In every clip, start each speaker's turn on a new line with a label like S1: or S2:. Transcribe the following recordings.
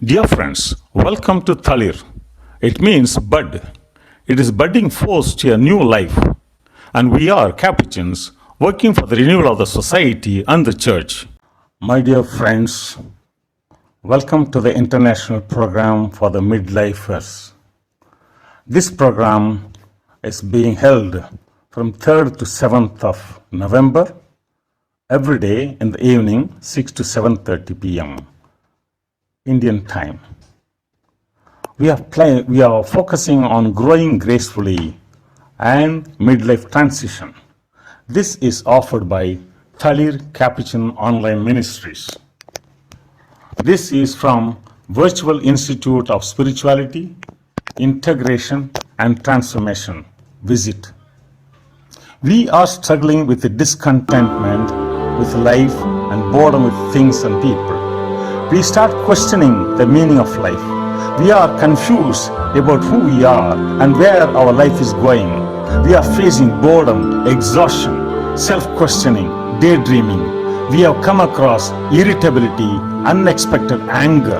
S1: Dear friends, welcome to THALIR. It means bud. It is budding force to a new life. And we are Capuchins working for the renewal of the society and the church. My dear friends, welcome to the international program for the midlifers. This program is being held from 3rd to 7th of November, every day in the evening, 6 to 7:30 p.m. Indian time. We are focusing on growing gracefully and midlife transition. This is offered by THALIR Capuchin Online Ministries. This is from Virtual Institute of Spirituality, Integration and Transformation. Visit. We are struggling with the discontentment with life and boredom with things and people. We start questioning the meaning of life. We are confused about who we are and where our life is going. We are facing boredom, exhaustion, self-questioning, daydreaming. We have come across irritability, unexpected anger.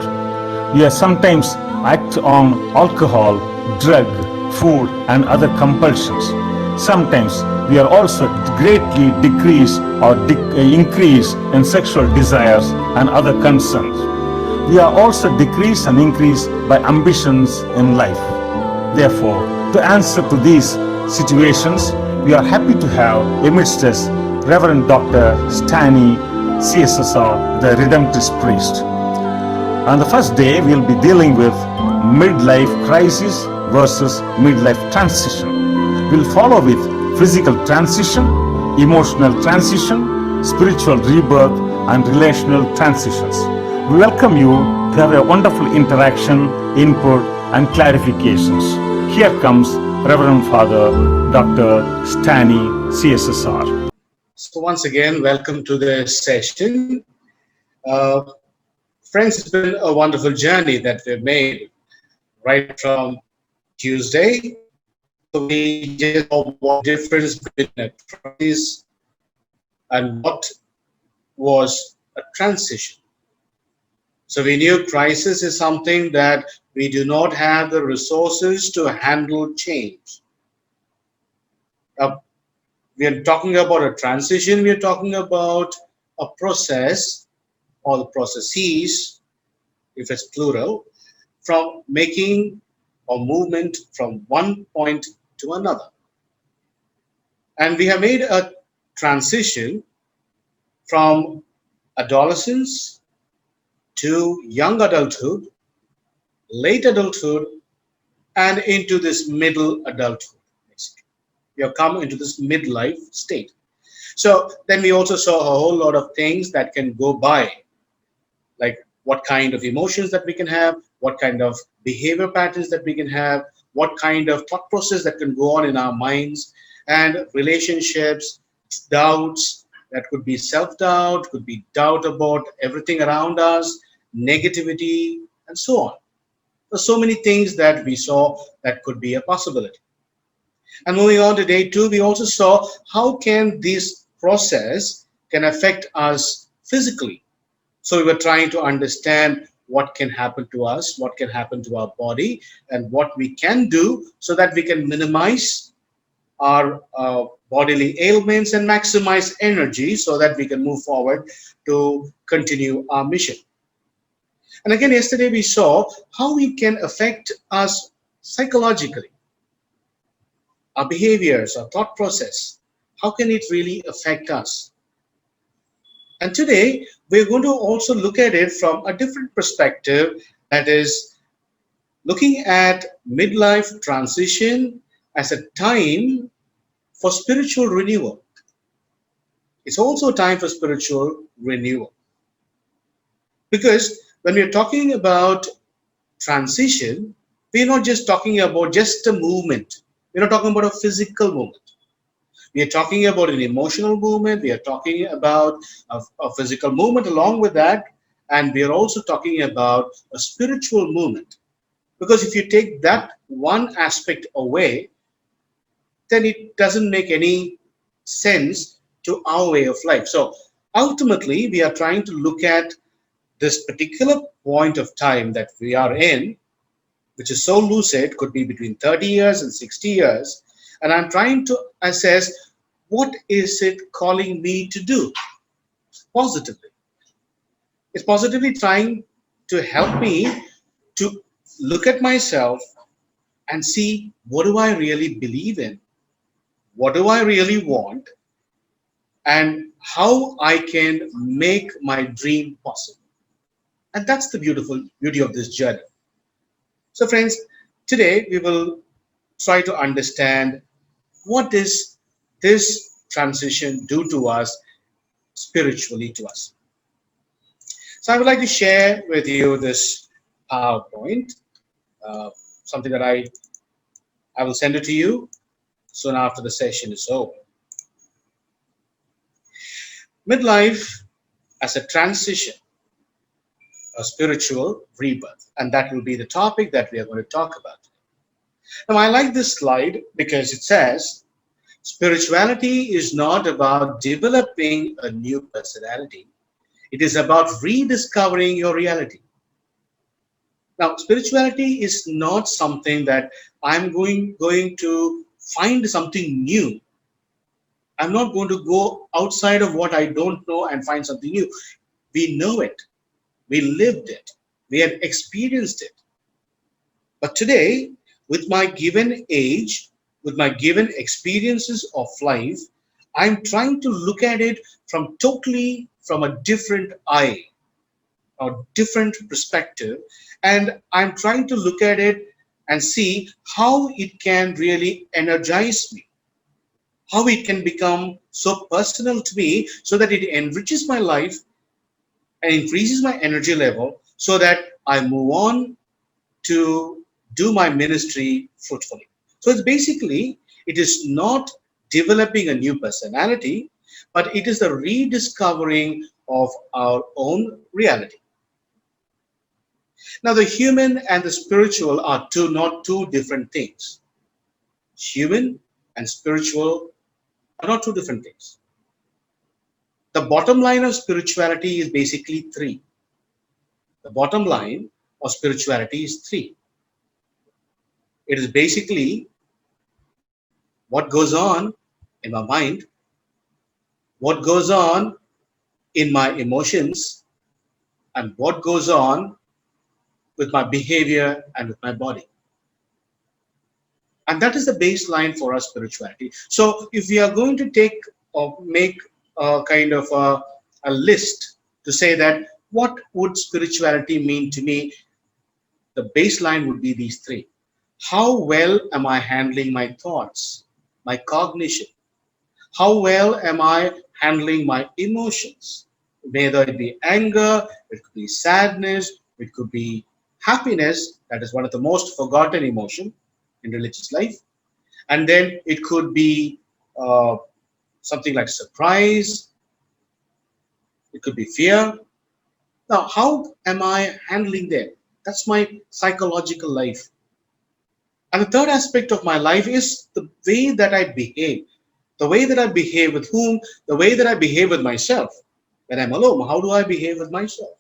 S1: We are sometimes act on alcohol, drug, food and other compulsions. Sometimes we are also greatly decreased or increased in sexual desires and other concerns. We are also decreased and increased by ambitions in life. Therefore, to answer to these situations, we are happy to have amidst us Reverend Dr. Staney, CSSR, the Redemptorist priest. On the first day, we will be dealing with midlife crisis versus midlife transition. We'll follow with physical transition, emotional transition, spiritual rebirth, and relational transitions. We welcome you to have a wonderful interaction, input, and clarifications. Here comes Reverend Father Dr. Staney, CSSR.
S2: So once again, welcome to the session. Friends, it's been a wonderful journey that we've made right from Tuesday. We just saw what difference between a crisis and what was a transition. So we knew crisis is something that we do not have the resources to handle change. We are talking about a transition, we are talking about a process or the processes, if it's plural, from making or movement from one point to another. And we have made a transition from adolescence to young adulthood, late adulthood, and into this middle adulthood. Basically, we have come into this midlife state. So then we also saw a whole lot of things that can go by, like what kind of emotions that we can have, what kind of behavior patterns that we can have, what kind of thought process that can go on in our minds, and relationships, doubts, that could be self-doubt, could be doubt about everything around us, negativity, and so on. There's so many things that we saw that could be a possibility. And moving on to day 2, we also saw how can this process can affect us physically. So we were trying to understand what can happen to us, what can happen to our body, and what we can do so that we can minimize our bodily ailments and maximize energy so that we can move forward to continue our mission. And again, yesterday we saw how it can affect us psychologically, our behaviors, our thought process. How can it really affect us? And today, we're going to also look at it from a different perspective, that is, looking at midlife transition as a time for spiritual renewal. It's also a time for spiritual renewal. Because when we're talking about transition, we're not just talking about just a movement. We're not talking about a physical movement. We are talking about an emotional movement. We are talking about a physical movement along with that. And we are also talking about a spiritual movement. Because if you take that one aspect away, then it doesn't make any sense to our way of life. So ultimately, we are trying to look at this particular point of time that we are in, which is so lucid, could be between 30 years and 60 years, and I'm trying to assess what is it calling me to do positively. It's positively trying to help me to look at myself and see what do I really believe in, what do I really want, and how I can make my dream possible. And that's the beauty of this journey. So friends, today we will try to understand what does this transition do to us spiritually to us. So I would like to share with you this PowerPoint, uh, something that I will send it to you soon after the session is over. Midlife as a transition, a spiritual rebirth, and that will be the topic that we are going to talk about. Now, I like this slide because it says spirituality is not about developing a new personality. It is about rediscovering your reality. Now, spirituality is not something that I'm going to find something new. I'm not going to go outside of what I don't know and find something new. We know it. We lived it. We have experienced it. But today, with my given age, with my given experiences of life, I'm trying to look at it from a different eye or different perspective. And I'm trying to look at it and see how it can really energize me, how it can become so personal to me so that it enriches my life and increases my energy level so that I move on to do my ministry fruitfully. So it's basically, it is not developing a new personality, but it is the rediscovering of our own reality. Now, the human and the spiritual are not two different things. Human and spiritual are not two different things. The bottom line of spirituality is basically three. The bottom line of spirituality is three. It is basically what goes on in my mind, what goes on in my emotions, and what goes on with my behavior and with my body. And that is the baseline for our spirituality. So if we are going to take or make a kind of a list to say that what would spirituality mean to me, the baseline would be these three. How well am I handling my thoughts, my cognition? How well am I handling my emotions? Whether it be anger, it could be sadness, it could be happiness, that is one of the most forgotten emotion in religious life. And then it could be something like surprise, it could be fear. Now, how am I handling them? That's my psychological life. And the third aspect of my life is the way that I behave. The way that I behave with whom, the way that I behave with myself. When I'm alone, how do I behave with myself?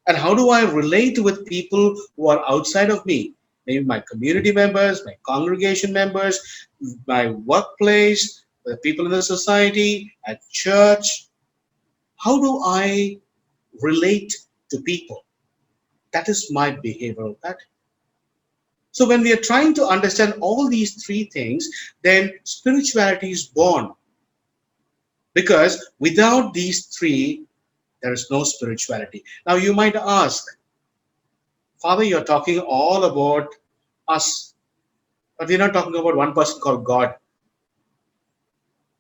S2: And how do I relate with people who are outside of me? Maybe my community members, my congregation members, my workplace, the people in the society, at church. How do I relate to people? That is my behavioral pattern. So when we are trying to understand all these three things, then spirituality is born. Because without these three, there is no spirituality. Now you might ask, Father, you're talking all about us, but we're not talking about one person called God.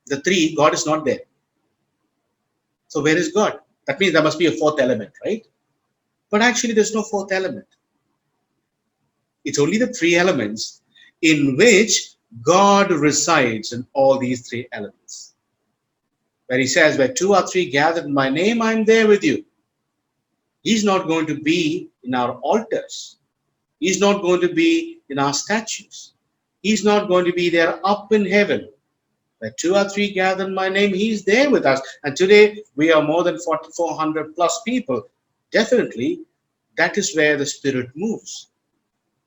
S2: The three, God is not there. So where is God? That means there must be a fourth element, right? But actually there's no fourth element. It's only the three elements in which God resides in all these three elements. Where he says, where two or three gathered in my name, I'm there with you. He's not going to be in our altars. He's not going to be in our statues. He's not going to be there up in heaven. Where two or three gather in my name, he's there with us. And today we are more than 4,400 plus people. Definitely that is where the spirit moves.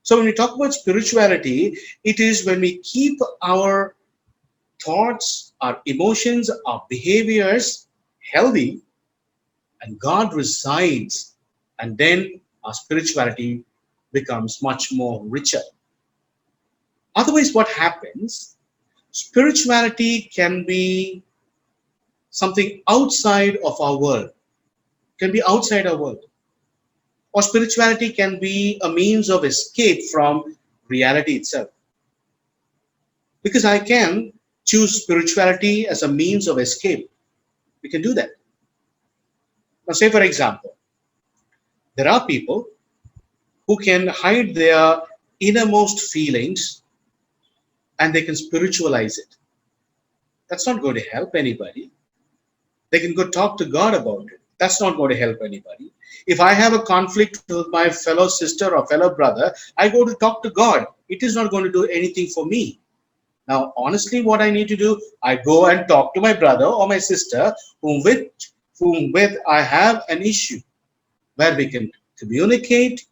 S2: So when we talk about spirituality, it is when we keep our thoughts, our emotions, our behaviors healthy, and God resides, and then our spirituality becomes much more richer. Otherwise, what happens? Spirituality can be something outside of our world, can be outside our world. Or spirituality can be a means of escape from reality itself. Because I can choose spirituality as a means of escape. We can do that. Now, say for example, there are people who can hide their innermost feelings and they can spiritualize it. That's not going to help anybody. They can go talk to God about it. That's not going to help anybody. If I have a conflict with my fellow sister or fellow brother, I go to talk to God. It is not going to do anything for me. Now, honestly, what I need to do, I go and talk to my brother or my sister whom with I have an issue where we can communicate,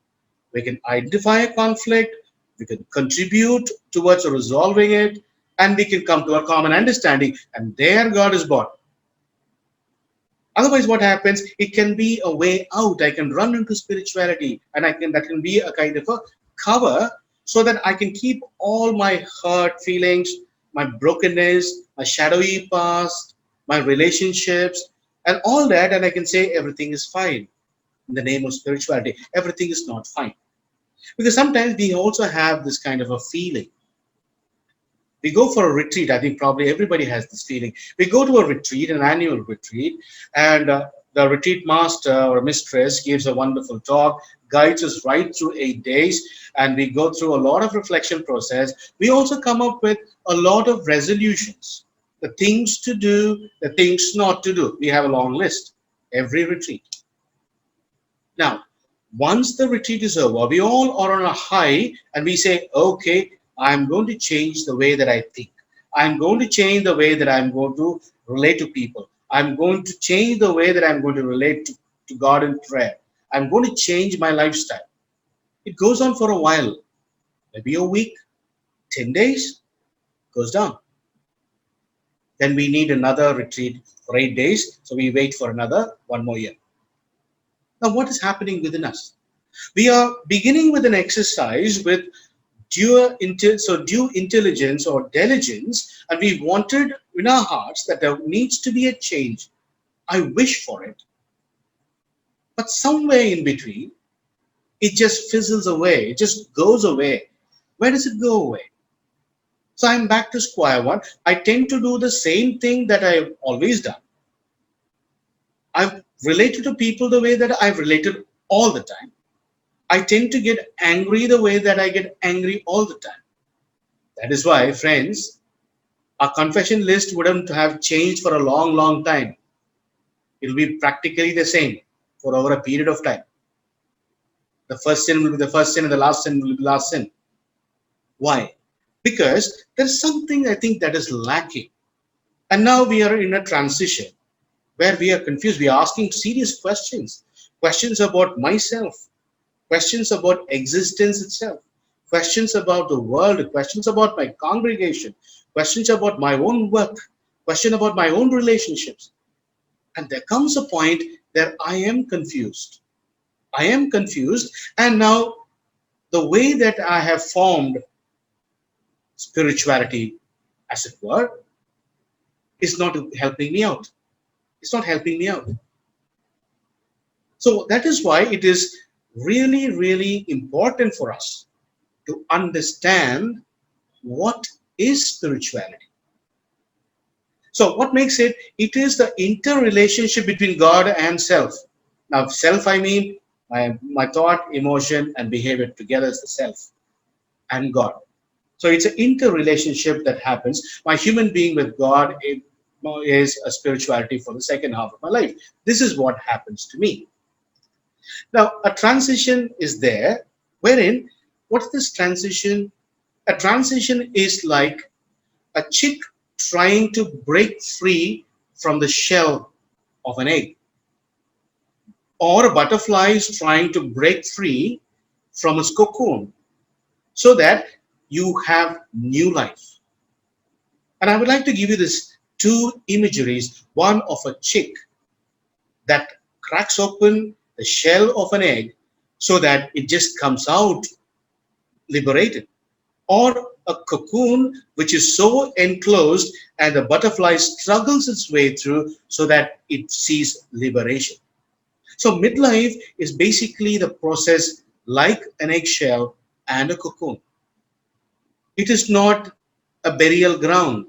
S2: we can identify a conflict, we can contribute towards resolving it, and we can come to a common understanding. And there God is born. Otherwise, what happens? It can be a way out. I can run into spirituality, and that can be a kind of a cover so that I can keep all my hurt feelings, my brokenness, my shadowy past, my relationships, and all that, and I can say everything is fine in the name of spirituality. Everything is not fine. Because sometimes we also have this kind of a feeling. We go for a retreat. I think probably everybody has this feeling. We go to a retreat, an annual retreat, and the retreat master or mistress gives a wonderful talk, guides us right through 8 days, and we go through a lot of reflection process. We also come up with a lot of resolutions, the things to do, the things not to do. We have a long list every retreat. Now, once the retreat is over, we all are on a high and we say, okay, I'm going to change the way that I think. I'm going to change the way that I'm going to relate to people. I'm going to change the way that I'm going to relate to God in prayer. I'm going to change my lifestyle. It goes on for a while, maybe a week, 10 days, goes down. Then we need another retreat for 8 days. So we wait for another 1 more year. Now, what is happening within us? We are beginning with an exercise with due intelligence or diligence, and we wanted in our hearts that there needs to be a change. I wish for it. But somewhere in between, it just fizzles away. It just goes away. Where does it go away? So I'm back to square one. I tend to do the same thing that I've always done. I've related to people the way that I've related all the time. I tend to get angry the way that I get angry all the time. That is why, friends, our confession list wouldn't have changed for a long, long time. It will be practically the same for over a period of time. The first sin will be the first sin and the last sin will be the last sin. Why? Because there's something I think that is lacking. And now we are in a transition where we are confused. We are asking serious questions. Questions about myself. Questions about existence itself. Questions about the world. Questions about my congregation. Questions about my own work. Question about my own relationships. And there comes a point that I am confused. I am confused. And now the way that I have formed spirituality, as it were, is not helping me out. It's not helping me out. So that is why it is really, really important for us to understand what is spirituality. So what makes it? It is the interrelationship between God and self. Now, self, I mean my thought, emotion, and behavior together is the self and God. So it's an interrelationship that happens. My human being with God is a spirituality for the second half of my life. This is what happens to me. Now, a transition is there, wherein, what's this transition? A transition is like a chick trying to break free from the shell of an egg. or a butterfly is trying to break free from its cocoon so that you have new life. And I would like to give you this two imageries, one of a chick that cracks open the shell of an egg so that it just comes out liberated, or a cocoon which is so enclosed and the butterfly struggles its way through so that it sees liberation. So midlife is basically the process like an eggshell and a cocoon. It is not a burial ground.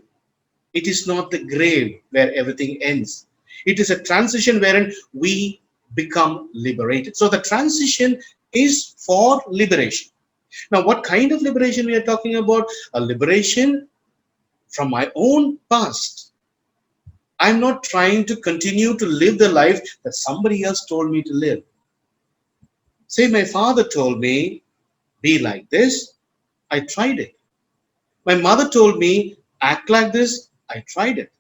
S2: It is not the grave where everything ends. It is a transition wherein we become liberated. So the transition is for liberation. Now, what kind of liberation we are talking about? A liberation from my own past. I'm not trying to continue to live the life that somebody else told me to live. Say my father told me, be like this, I tried it. My mother told me, act like this, I tried it.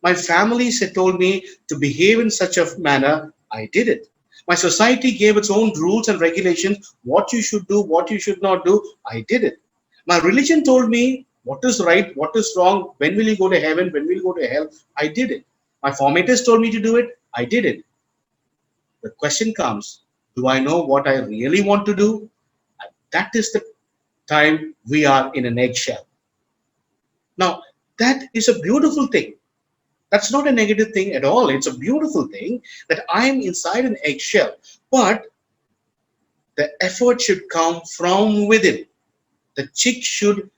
S2: My family said, told me to behave in such a manner, I did it. My society gave its own rules and regulations, what you should do, what you should not do, I did it. My religion told me what is right, what is wrong, when will you go to heaven, when will you go to hell, I did it. My formators told me to do it, I did it. The question comes, do I know what I really want to do? And that is the time we are in an eggshell. Now, that is a beautiful thing. That's not a negative thing at all. It's a beautiful thing that I am inside an eggshell. But the effort should come from within. The chick should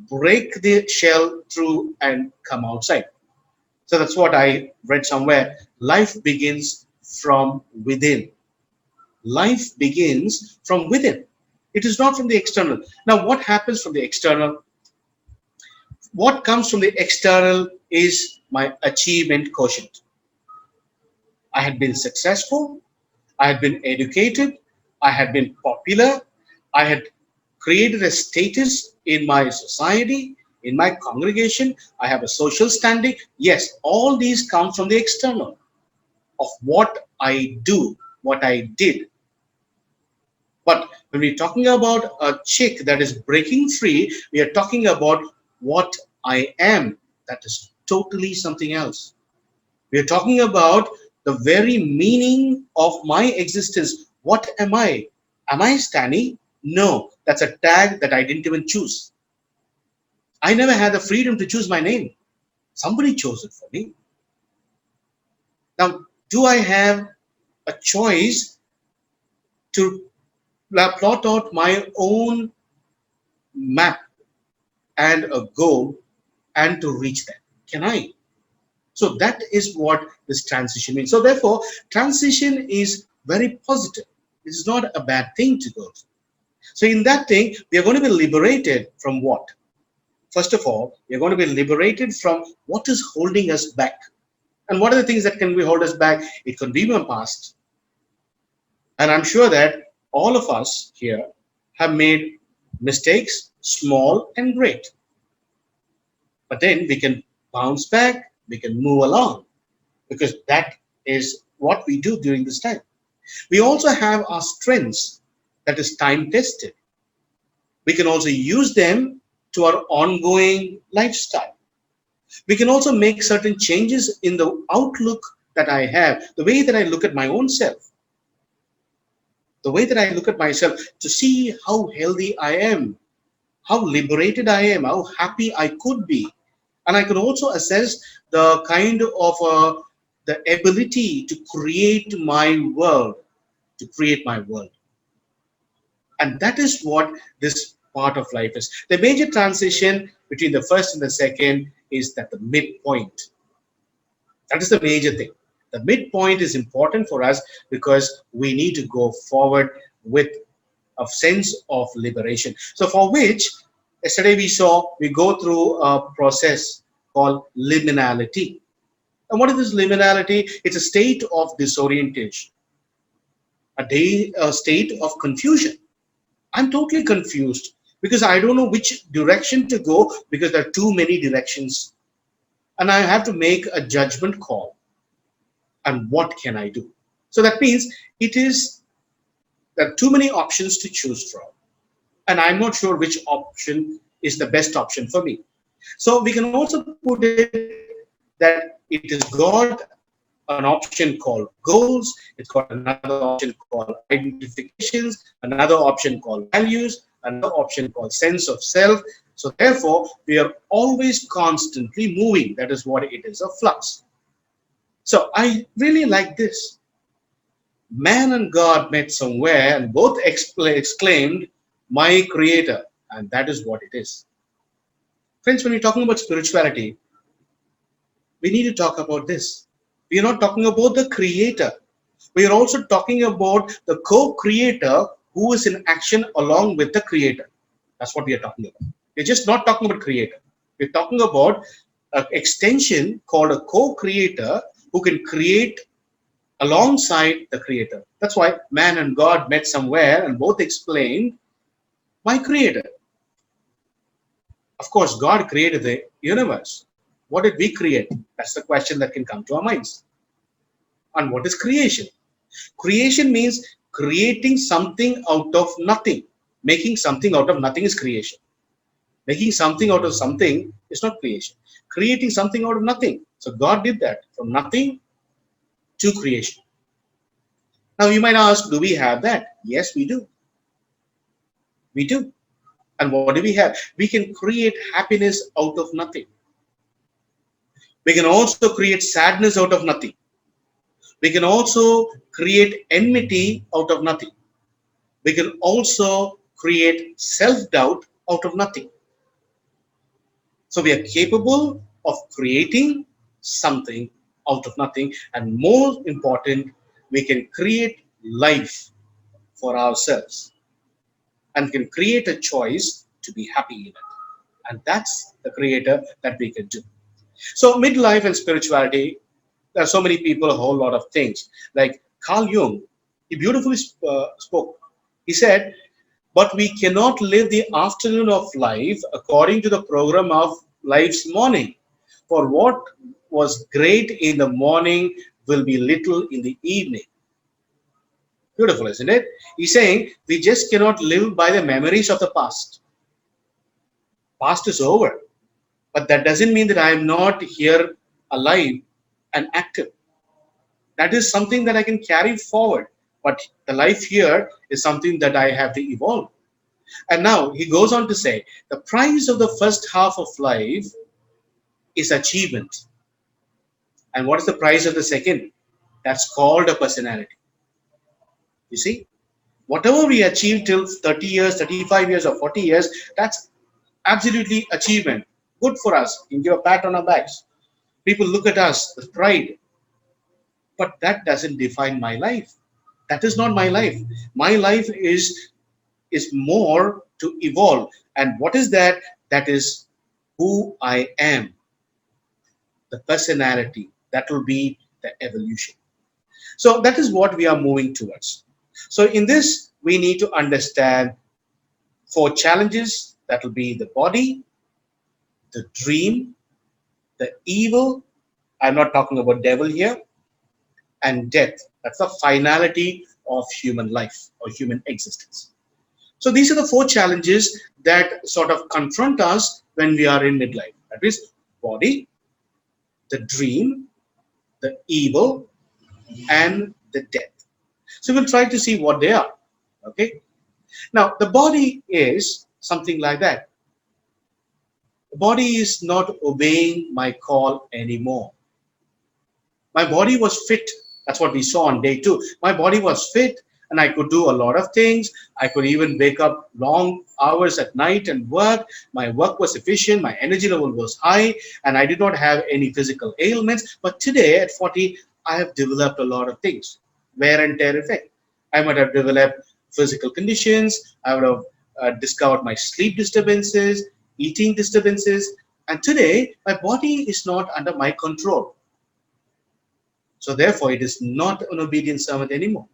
S2: break the shell through and come outside. So that's what I read somewhere. Life begins from within. Life begins from within. It is not from the external. Now, what happens from the external? What comes from the external is my achievement quotient. I had been successful, I had been educated, I had been popular, I had created a status in my society, in my congregation, I have a social standing. Yes, all these come from the external of what I do, what I did. But when we're talking about a chick that is breaking free, we are talking about what I am. That is totally something else. We are talking about the very meaning of my existence. What am I? Am I Staney? No, that's a tag that I didn't even choose. I never had the freedom to choose my name. Somebody chose it for me. Now, do I have a choice to plot out my own map and a goal and to reach that? Can I? So that is what this transition means. So therefore, transition is very positive. It's not a bad thing to go through. So in that thing, we are going to be liberated from what? First of all, we are going to be liberated from what is holding us back. And what are the things that can be hold us back? It could be my past. And I'm sure that all of us here have made mistakes, small and great. But then we can bounce back, we can move along, because that is what we do during this time. We also have our strengths that is time tested. We can also use them to our ongoing lifestyle. We can also make certain changes in the outlook that I have, the way that I look at my own self, the way that I look at myself to see how healthy I am, how liberated I am, how happy I could be. And I can also assess the kind of the ability to create my world, to create my world. And that is what this part of life is. The major transition between the first and the second is that the midpoint. That is the major thing. The midpoint is important for us because we need to go forward with a sense of liberation. So for which, yesterday we go through a process called liminality. And what is this liminality? It's a state of disorientation, a state of confusion. I'm totally confused because I don't know which direction to go because there are too many directions. And I have to make a judgment call. And what can I do? So that means there are too many options to choose from. And I'm not sure which option is the best option for me. So we can also put it that it is got an option called goals, it's got another option called identifications, another option called values, another option called sense of self. So therefore, we are always constantly moving. That is what it is, a flux. So I really like this. Man and God met somewhere and both exclaimed, my creator. And that is what it is. Friends, when we're talking about spirituality, we need to talk about this. We are not talking about the creator. We are also talking about the co-creator who is in action along with the creator. That's what we are talking about. We're just not talking about creator. We're talking about an extension called a co-creator who can create alongside the creator. That's why man and God met somewhere and both explained, my creator. Of course, God created the universe. What did we create? That's the question that can come to our minds. And what is creation? Creation means creating something out of nothing. Making something out of nothing is creation. Making something out of something is not creation. Creating something out of nothing. So God did that from nothing to creation. Now you might ask, do we have that? Yes, we do. We do. And what do we have? We can create happiness out of nothing. We can also create sadness out of nothing. We can also create enmity out of nothing. We can also create self-doubt out of nothing. So we are capable of creating something out of nothing. And more important, we can create life for ourselves and can create a choice to be happy in it. And that's the creator that we can do. So midlife and spirituality, there are so many people, a whole lot of things. Like Carl Jung, he beautifully spoke. He said, but we cannot live the afternoon of life according to the program of life's morning. For what was great in the morning will be little in the evening. Beautiful, isn't it? He's saying we just cannot live by the memories of the past. Past is over. But that doesn't mean that I am not here alive and active. That is something that I can carry forward. But the life here is something that I have to evolve. And now he goes on to say, the price of the first half of life is achievement. And what is the price of the second? That's called a personality. You see, whatever we achieve till 30 years, 35 years, or 40 years, that's absolutely achievement. Good for us. You can give a pat on our backs. People look at us with pride. But that doesn't define my life. That is not my life. My life is more to evolve. And what is that? That is who I am. The personality. That will be the evolution. So that is what we are moving towards. So in this, we need to understand 4 challenges. That will be the body, the dream, the evil. I'm not talking about devil here. And death. That's the finality of human life or human existence. So these are the 4 challenges that sort of confront us when we are in midlife. That is body, the dream, the evil, and the death. So we'll try to see what they are. Okay. Now the body is something like that. The body is not obeying my call anymore. My body was fit. That's what we saw on day 2. My body was fit and I could do a lot of things. I could even wake up long hours at night and work. My work was efficient. My energy level was high and I did not have any physical ailments. But today at 40, I have developed a lot of things. Wear and tear effect. I might have developed physical conditions. I would have discovered my sleep disturbances, eating disturbances. And today, my body is not under my control. So therefore, it is not an obedient servant anymore.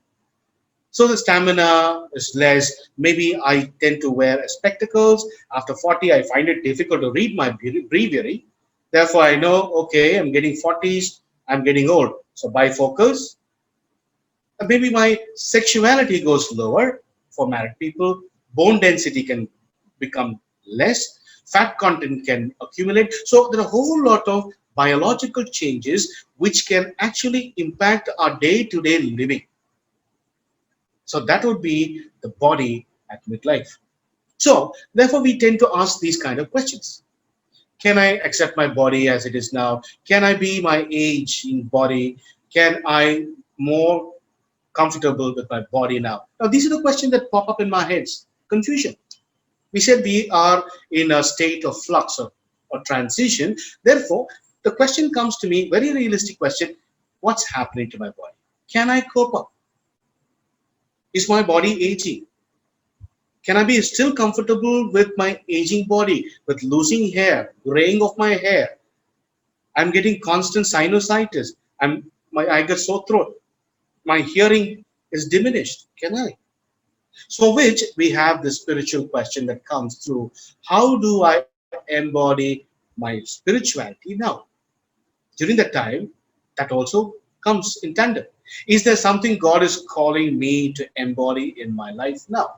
S2: So the stamina is less. Maybe I tend to wear spectacles. After 40, I find it difficult to read my breviary. Therefore, I know, okay, I'm getting 40s, I'm getting old. So bifocals, Maybe my sexuality goes lower for married people. Bone density can become less. Fat content can accumulate. So there are a whole lot of biological changes which can actually impact our day-to-day living. So that would be the body at midlife. So therefore, we tend to ask these kind of questions. Can I accept my body as it is now? Can I be my aging body? Can I more comfortable with my body now? Now, these are the questions that pop up in my heads. Confusion. We said we are in a state of flux or transition. Therefore, the question comes to me, very realistic question, what's happening to my body? Can I cope up? Is my body aging? Can I be still comfortable with my aging body, with losing hair, graying of my hair? I'm getting constant sinusitis. I get sore throat. My hearing is diminished. Can I? So, which we have the spiritual question that comes through. How do I embody my spirituality now? During that time, that also comes in tandem. Is there something God is calling me to embody in my life now?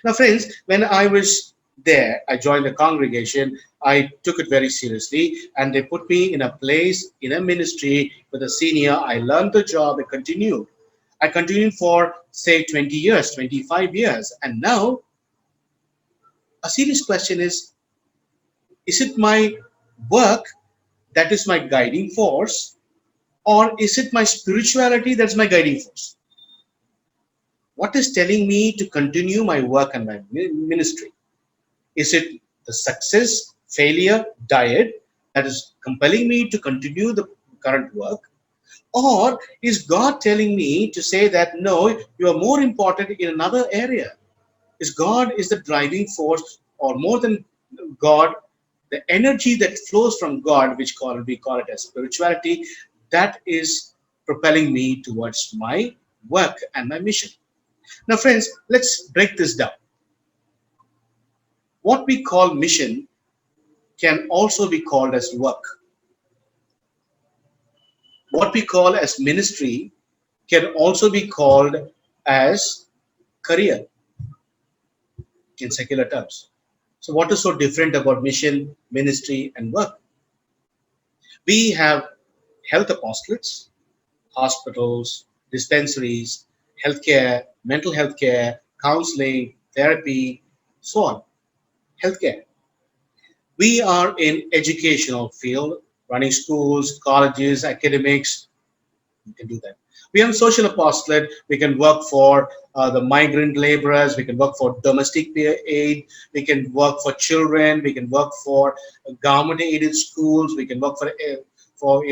S2: Now, friends, when I was there, I joined the congregation. I took it very seriously, and they put me in a place in a ministry with a senior. I learned the job. I continued. I continued for say 20 years, 25 years, and now a serious question is it my work that is my guiding force, or is it my spirituality that's my guiding force? What is telling me to continue my work and my ministry? Is it the success, failure, diet that is compelling me to continue the current work? Or is God telling me to say that no, you are more important in another area? Is God is the driving force, or more than God, the energy that flows from God, which we call it as spirituality, that is propelling me towards my work and my mission. Now, friends, let's break this down. What we call mission can also be called as work. What we call as ministry can also be called as career in secular terms. So, what is so different about mission, ministry, and work? We have health apostolates, hospitals, dispensaries, healthcare, mental health care, counseling, therapy, so on. Healthcare. We are in educational field, running schools, colleges, academics. We can do that. We have social apostolate. We can work for the migrant laborers. We can work for domestic aid. We can work for children. We can work for government-aided schools. We can work for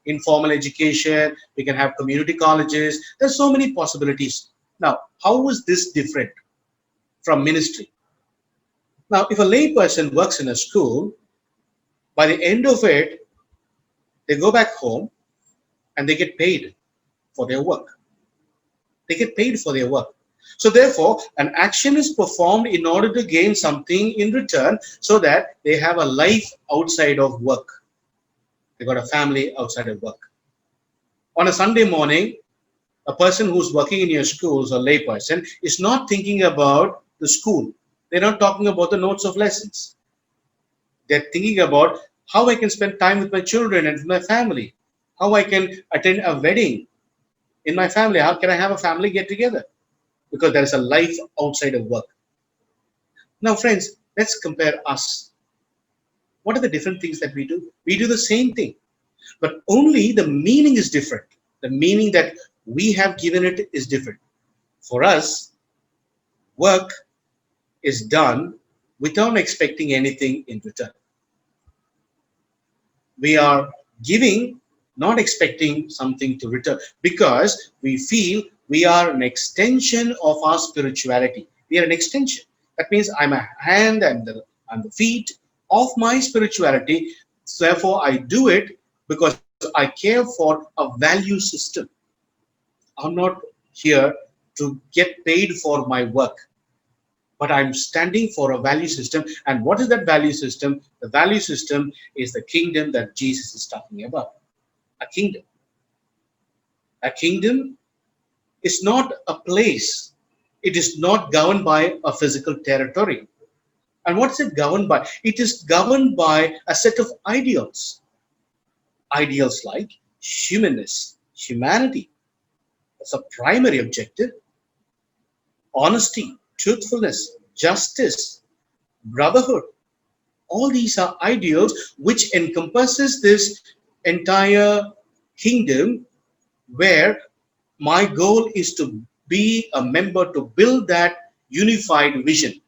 S2: informal education. We can have community colleges. There's so many possibilities. Now, how is this different from ministry? Now, if a lay person works in a school, by the end of it, they go back home and they get paid for their work. They get paid for their work. So therefore, an action is performed in order to gain something in return so that they have a life outside of work. They got a family outside of work. On a Sunday morning, a person who's working in your schools, a lay person, is not thinking about the school. They're not talking about the notes of lessons. They're thinking about how I can spend time with my children and with my family, how I can attend a wedding in my family, how can I have a family get together? Because there is a life outside of work. Now, friends, let's compare us. What are the different things that we do? We do the same thing, but only the meaning is different. The meaning that we have given it is different. For us, work is done without expecting anything in return. We are giving, not expecting something to return, because we feel we are an extension of our spirituality. We are an extension. That means I'm a hand and the feet of my spirituality. So therefore, I do it because I care for a value system. I'm not here to get paid for my work, but I'm standing for a value system. And what is that value system? The value system is the kingdom that Jesus is talking about. A kingdom. A kingdom is not a place. It is not governed by a physical territory. And what is it governed by? It is governed by a set of ideals. Ideals like humanness, humanity. That's a primary objective. Honesty, truthfulness, justice, brotherhood. All these are ideals which encompasses this entire kingdom, where my goal is to be a member to build that unified vision.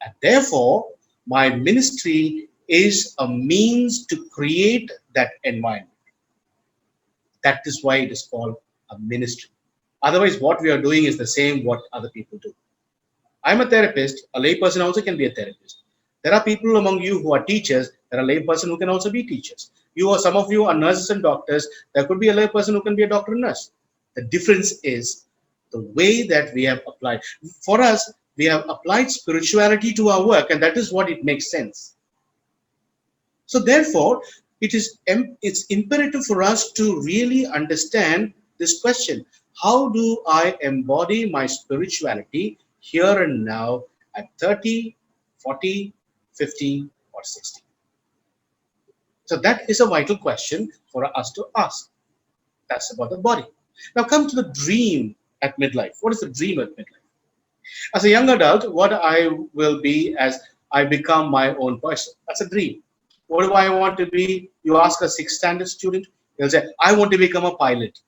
S2: And therefore, my ministry is a means to create that environment. That is why it is called a ministry. Otherwise, what we are doing is the same what other people do. I'm a therapist. A layperson also can be a therapist. There are people among you who are teachers. There are layperson who can also be teachers. Some of you are nurses and doctors. There could be a layperson who can be a doctor and nurse. The difference is the way that we have applied. For us, we have applied spirituality to our work, and that is what it makes sense. So therefore, it's imperative for us to really understand this question. How do I embody my spirituality here and now at 30, 40, 50, or 60? So that is a vital question for us to ask. That's about the body. Now come to the dream at midlife. What is the dream at midlife? As a young adult, what I will be as I become my own person. That's a dream. What do I want to be? You ask a 6th standard student, he'll say, I want to become a pilot.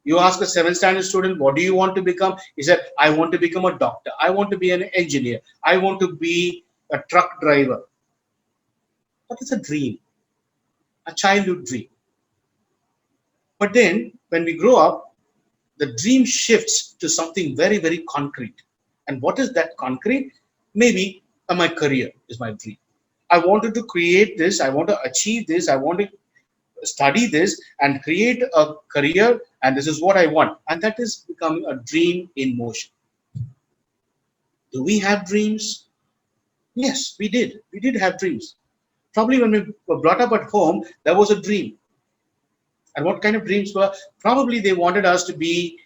S2: You ask a 7th standard student, what do you want to become? He said, I want to become a doctor. I want to be an engineer. I want to be a truck driver. That is a dream, a childhood dream. But then when we grow up, the dream shifts to something very, very concrete. And what is that concrete? Maybe my career is my dream. I wanted to create this. I want to achieve this. I want to study this and create a career. And this is what I want. And that is becoming a dream in motion. Do we have dreams? Yes, we did. We did have dreams. Probably when we were brought up at home, there was a dream. And what kind of dreams were? Probably they wanted us to be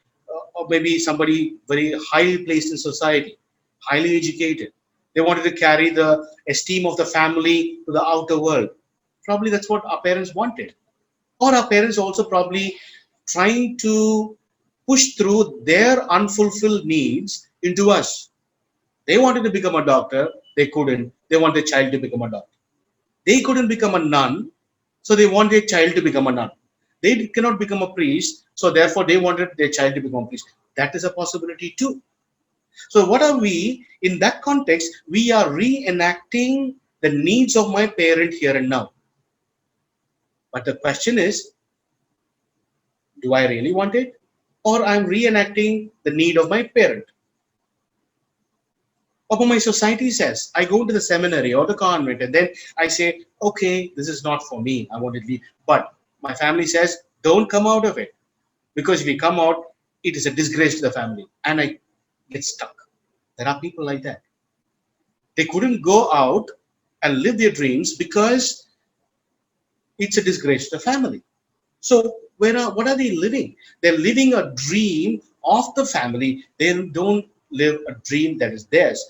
S2: maybe somebody very highly placed in society, highly educated. They wanted to carry the esteem of the family to the outer world. Probably that's what our parents wanted. Or our parents also probably trying to push through their unfulfilled needs into us. They wanted to become a doctor. They couldn't. They want their child to become a doctor. They couldn't become a nun. So they want their child to become a nun. They cannot become a priest. So therefore they wanted their child to become a priest. That is a possibility too. So what are we? In that context, we are reenacting the needs of my parent here and now. But the question is, do I really want it? Or I'm reenacting the need of my parent? Or what my society says. I go to the seminary or the convent and then I say, okay, this is not for me. I want to leave. But my family says, don't come out of it. Because if you come out, it is a disgrace to the family. And I get stuck. There are people like that. They couldn't go out and live their dreams because it's a disgrace to the family. So what are they living? They're living a dream of the family. They don't live a dream that is theirs.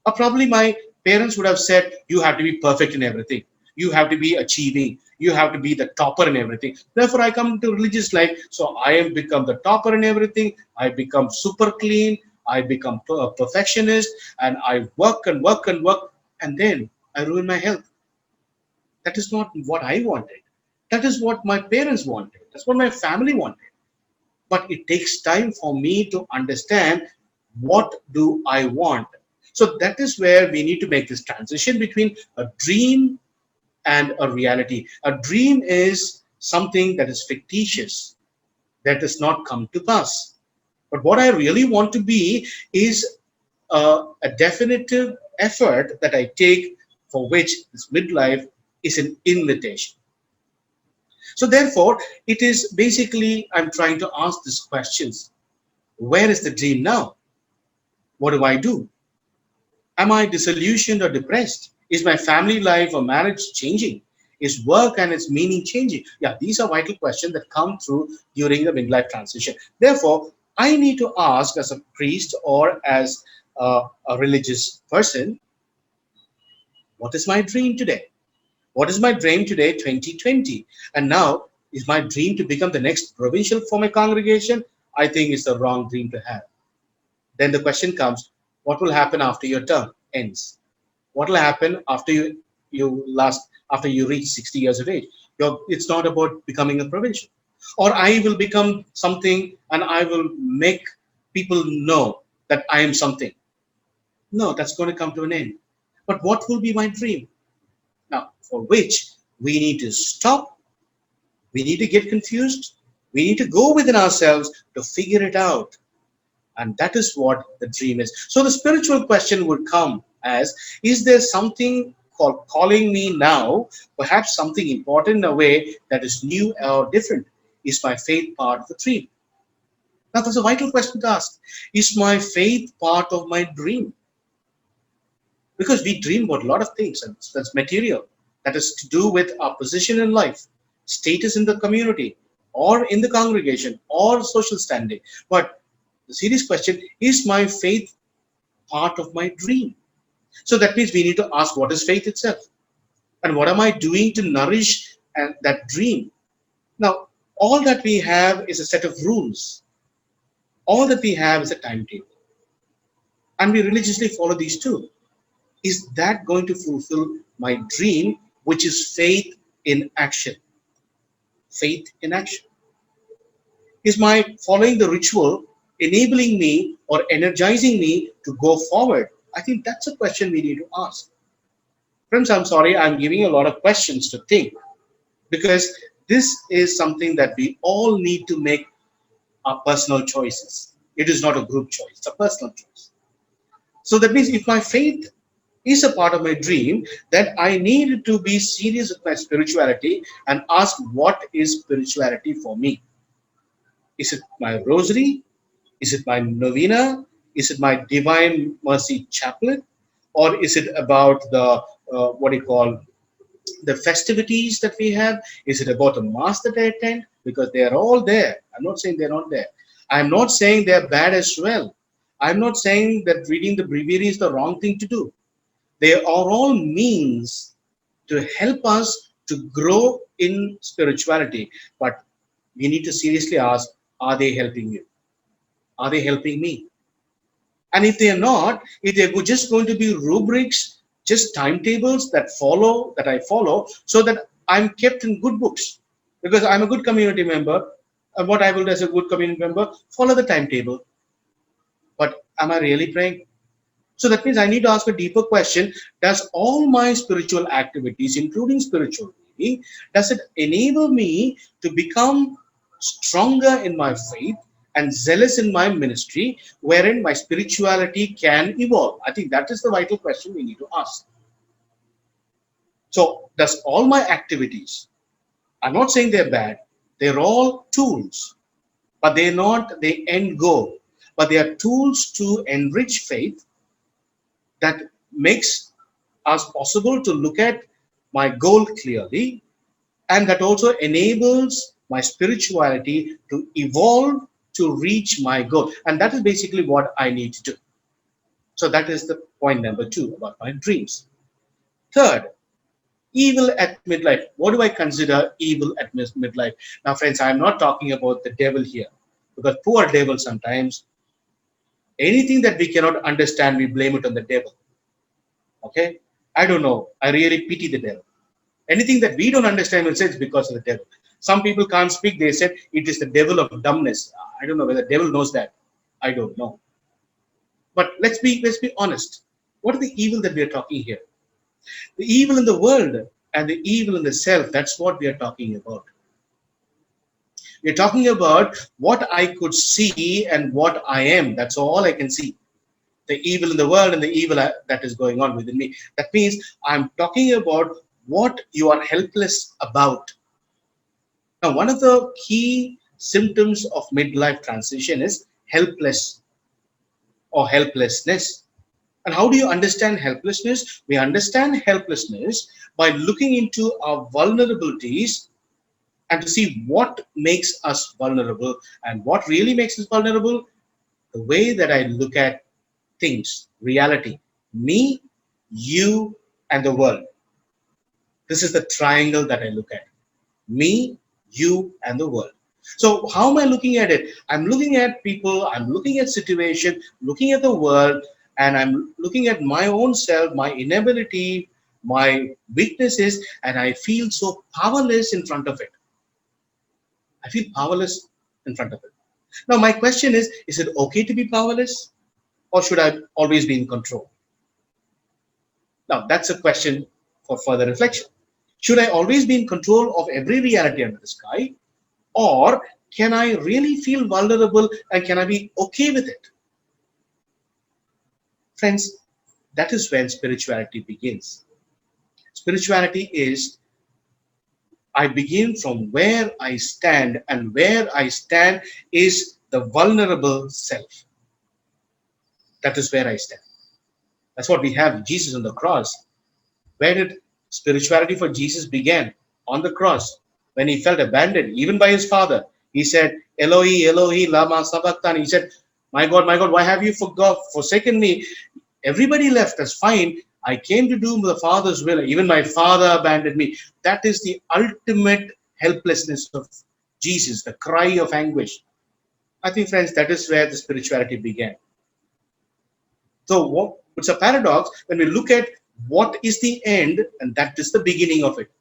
S2: Or probably my parents would have said, you have to be perfect in everything. You have to be achieving. You have to be the topper in everything. Therefore, I come to religious life. So I have become the topper in everything. I become super clean. I become a perfectionist. And I work and work and work. And then I ruin my health. That is not what I wanted. That is what my parents wanted. That's what my family wanted. But it takes time for me to understand, what do I want? So that is where we need to make this transition between a dream and a reality. A dream is something that is fictitious, that does not come to pass. But what I really want to be is a definitive effort that I take, for which this midlife is an invitation. So therefore, it is basically, I'm trying to ask these questions. Where is the dream now? What do I do? Am I disillusioned or depressed? Is my family life or marriage changing? Is work and its meaning changing? Yeah, these are vital questions that come through during the midlife transition. Therefore, I need to ask as a priest or as a religious person, what is my dream today? What is my dream today, 2020? And now, is my dream to become the next provincial for my congregation? I think it's the wrong dream to have. Then the question comes, what will happen after your term ends? What will happen after after you reach 60 years of age? It's not about becoming a provincial. Or I will become something and I will make people know that I am something. No, that's going to come to an end. But what will be my dream? Now, for which we need to stop, we need to get confused, we need to go within ourselves to figure it out. And that is what the dream is. So the spiritual question would come as, is there something called calling me now, perhaps something important in a way that is new or different? Is my faith part of the dream? Now, that's a vital question to ask. Is my faith part of my dream? Because we dream about a lot of things, and that's material. That is to do with our position in life, status in the community, or in the congregation, or social standing. But the serious question, is my faith part of my dream? So that means we need to ask, what is faith itself? And what am I doing to nourish that dream? Now, all that we have is a set of rules. All that we have is a timetable. And we religiously follow these too. Is that going to fulfill my dream, which is faith in action? Faith in action. Is my following the ritual enabling me or energizing me to go forward? I think that's a question we need to ask. Friends, I'm sorry, I'm giving a lot of questions to think, because this is something that we all need to make our personal choices. It is not a group choice, it's a personal choice. So that means if my faith is a part of my dream, then I need to be serious with my spirituality and ask, what is spirituality for me? Is it my rosary? Is it my novena? Is it my Divine Mercy Chaplet? Or is it about the, what do you call, the festivities that we have? Is it about the mass that I attend? Because they are all there. I'm not saying they're not there. I'm not saying they're bad as well. I'm not saying that reading the breviary is the wrong thing to do. They are all means to help us to grow in spirituality. But we need to seriously ask, are they helping you? Are they helping me? And if they are not, if they're just going to be rubrics, just timetables that I follow, so that I'm kept in good books, because I'm a good community member. And what I will do as a good community member, follow the timetable. But am I really praying? So that means I need to ask a deeper question. Does all my spiritual activities, including spiritual reading, does it enable me to become stronger in my faith and zealous in my ministry, wherein my spirituality can evolve? I think that is the vital question we need to ask. So does all my activities, I'm not saying they're bad, they're all tools, but they're not the end goal, but they are tools to enrich faith that makes us possible to look at my goal clearly, and that also enables my spirituality to evolve to reach my goal. And that is basically what I need to do. So that is the point number 2 about my dreams. Third, evil at midlife. What do I consider evil at midlife? Now, friends, I'm not talking about the devil here, because poor devil, sometimes anything that we cannot understand, we blame it on the devil. Okay? I don't know. I really pity the devil. Anything that we don't understand, we'll say it's because of the devil. Some people can't speak. They said it is the devil of dumbness. I don't know whether the devil knows that. I don't know. But let's be honest. What is the evil that we are talking here? The evil in the world and the evil in the self, that's what we are talking about. We're talking about what I could see and what I am. That's all I can see. The evil in the world and the evil that is going on within me. That means I'm talking about what you are helpless about. Now, one of the key symptoms of midlife transition is helpless or helplessness. And how do you understand helplessness? We understand helplessness by looking into our vulnerabilities and to see what makes us vulnerable. And what really makes us vulnerable? The way that I look at things, reality, me, you, and the world. This is the triangle that I look at. Me, you, and the world. So how am I looking at it? I'm looking at people, I'm looking at situation, looking at the world, and I'm looking at my own self, my inability, my weaknesses, and I feel so powerless in front of it. I feel powerless in front of it. Now, my question is it okay to be powerless? Or should I always be in control? Now, that's a question for further reflection. Should I always be in control of every reality under the sky? Or can I really feel vulnerable and can I be okay with it? Friends, that is when spirituality begins. Spirituality is I begin from where I stand, and where I stand is the vulnerable self. That is where I stand. That's what we have Jesus on the cross. Where did spirituality for Jesus begin? On the cross. When he felt abandoned, even by his father. He said, Eloi, Eloi, lama sabachthani. He said, my God, why have you forsaken me? Everybody left. That's fine. I came to do the Father's will. Even my father abandoned me. That is the ultimate helplessness of Jesus, the cry of anguish. I think, friends, that is where the spirituality began. So it's a paradox when we look at what is the end, and that is the beginning of it.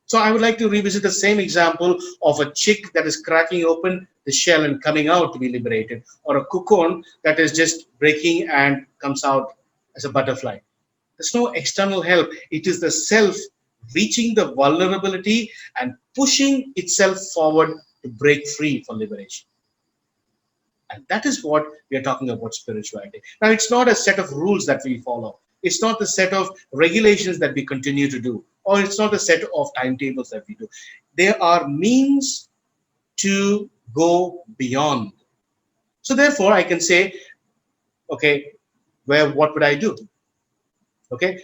S2: So I would like to revisit the same example of a chick that is cracking open the shell and coming out to be liberated, or a cocoon that is just breaking and comes out as a butterfly. There's no external help. It is the self reaching the vulnerability and pushing itself forward to break free for liberation. And that is what we are talking about spirituality. Now, it's not a set of rules that we follow. It's not the set of regulations that we continue to do, or it's not a set of timetables that we do. There are means to go beyond. So therefore, I can say, okay, what would I do? Okay,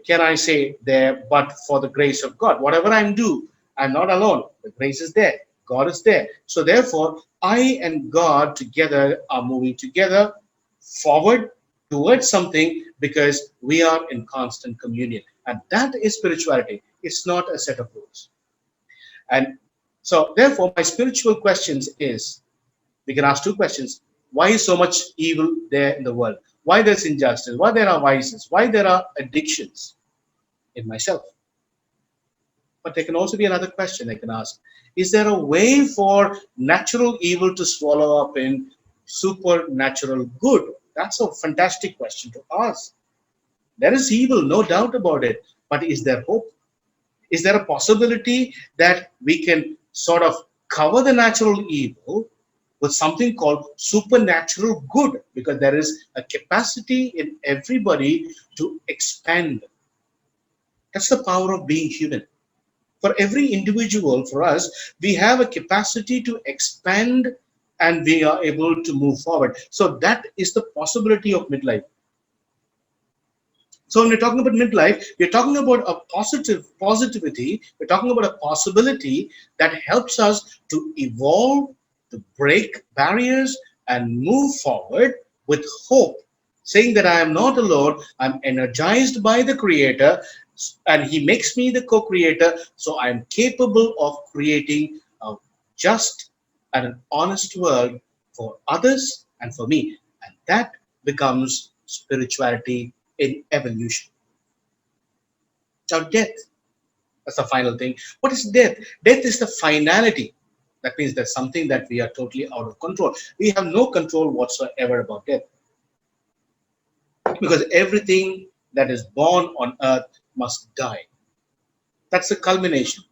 S2: can I say there, but for the grace of God, whatever I do, I'm not alone. The grace is there. God is there. So therefore, I and God together are moving together forward towards something because we are in constant communion. And that is spirituality. It's not a set of rules. And so therefore, my spiritual questions is, we can ask two questions. Why is so much evil there in the world? Why there's injustice? Why there are vices? Why there are addictions in myself? But there can also be another question I can ask. Is there a way for natural evil to swallow up in supernatural good? That's a fantastic question to ask. There is evil, no doubt about it. But is there hope? Is there a possibility that we can sort of cover the natural evil with something called supernatural good? Because there is a capacity in everybody to expand. That's the power of being human. For every individual, for us, we have a capacity to expand and we are able to move forward. So that is the possibility of midlife. So when we're talking about midlife, we're talking about a positivity. We're talking about a possibility that helps us to evolve, to break barriers and move forward with hope, saying that I am not alone. I'm energized by the Creator, and He makes me the co-creator. So I'm capable of creating a just and an honest world for others and for me. And that becomes spirituality in evolution. Now, death, that's the final thing. What is death? Death is the finality. That means there's something that we are totally out of control. We have no control whatsoever about death. Because everything that is born on earth must die. That's the culmination.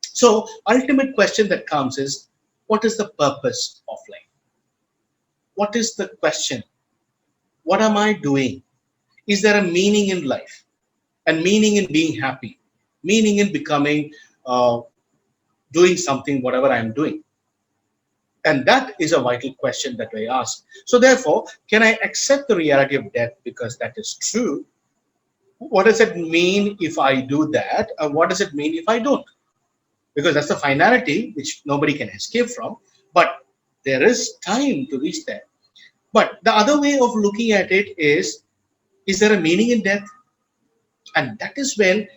S2: So, ultimate question that comes is, what is the purpose of life? What is the question? What am I doing? Is there a meaning in life? And meaning in being happy? Meaning in becoming, doing something, whatever I'm doing? And that is a vital question that I ask. So therefore, can I accept the reality of death because that is true? What does it mean if I do that? And what does it mean if I don't? Because that's the finality which nobody can escape from. But there is time to reach there. But the other way of looking at it is there a meaning in death? And that is when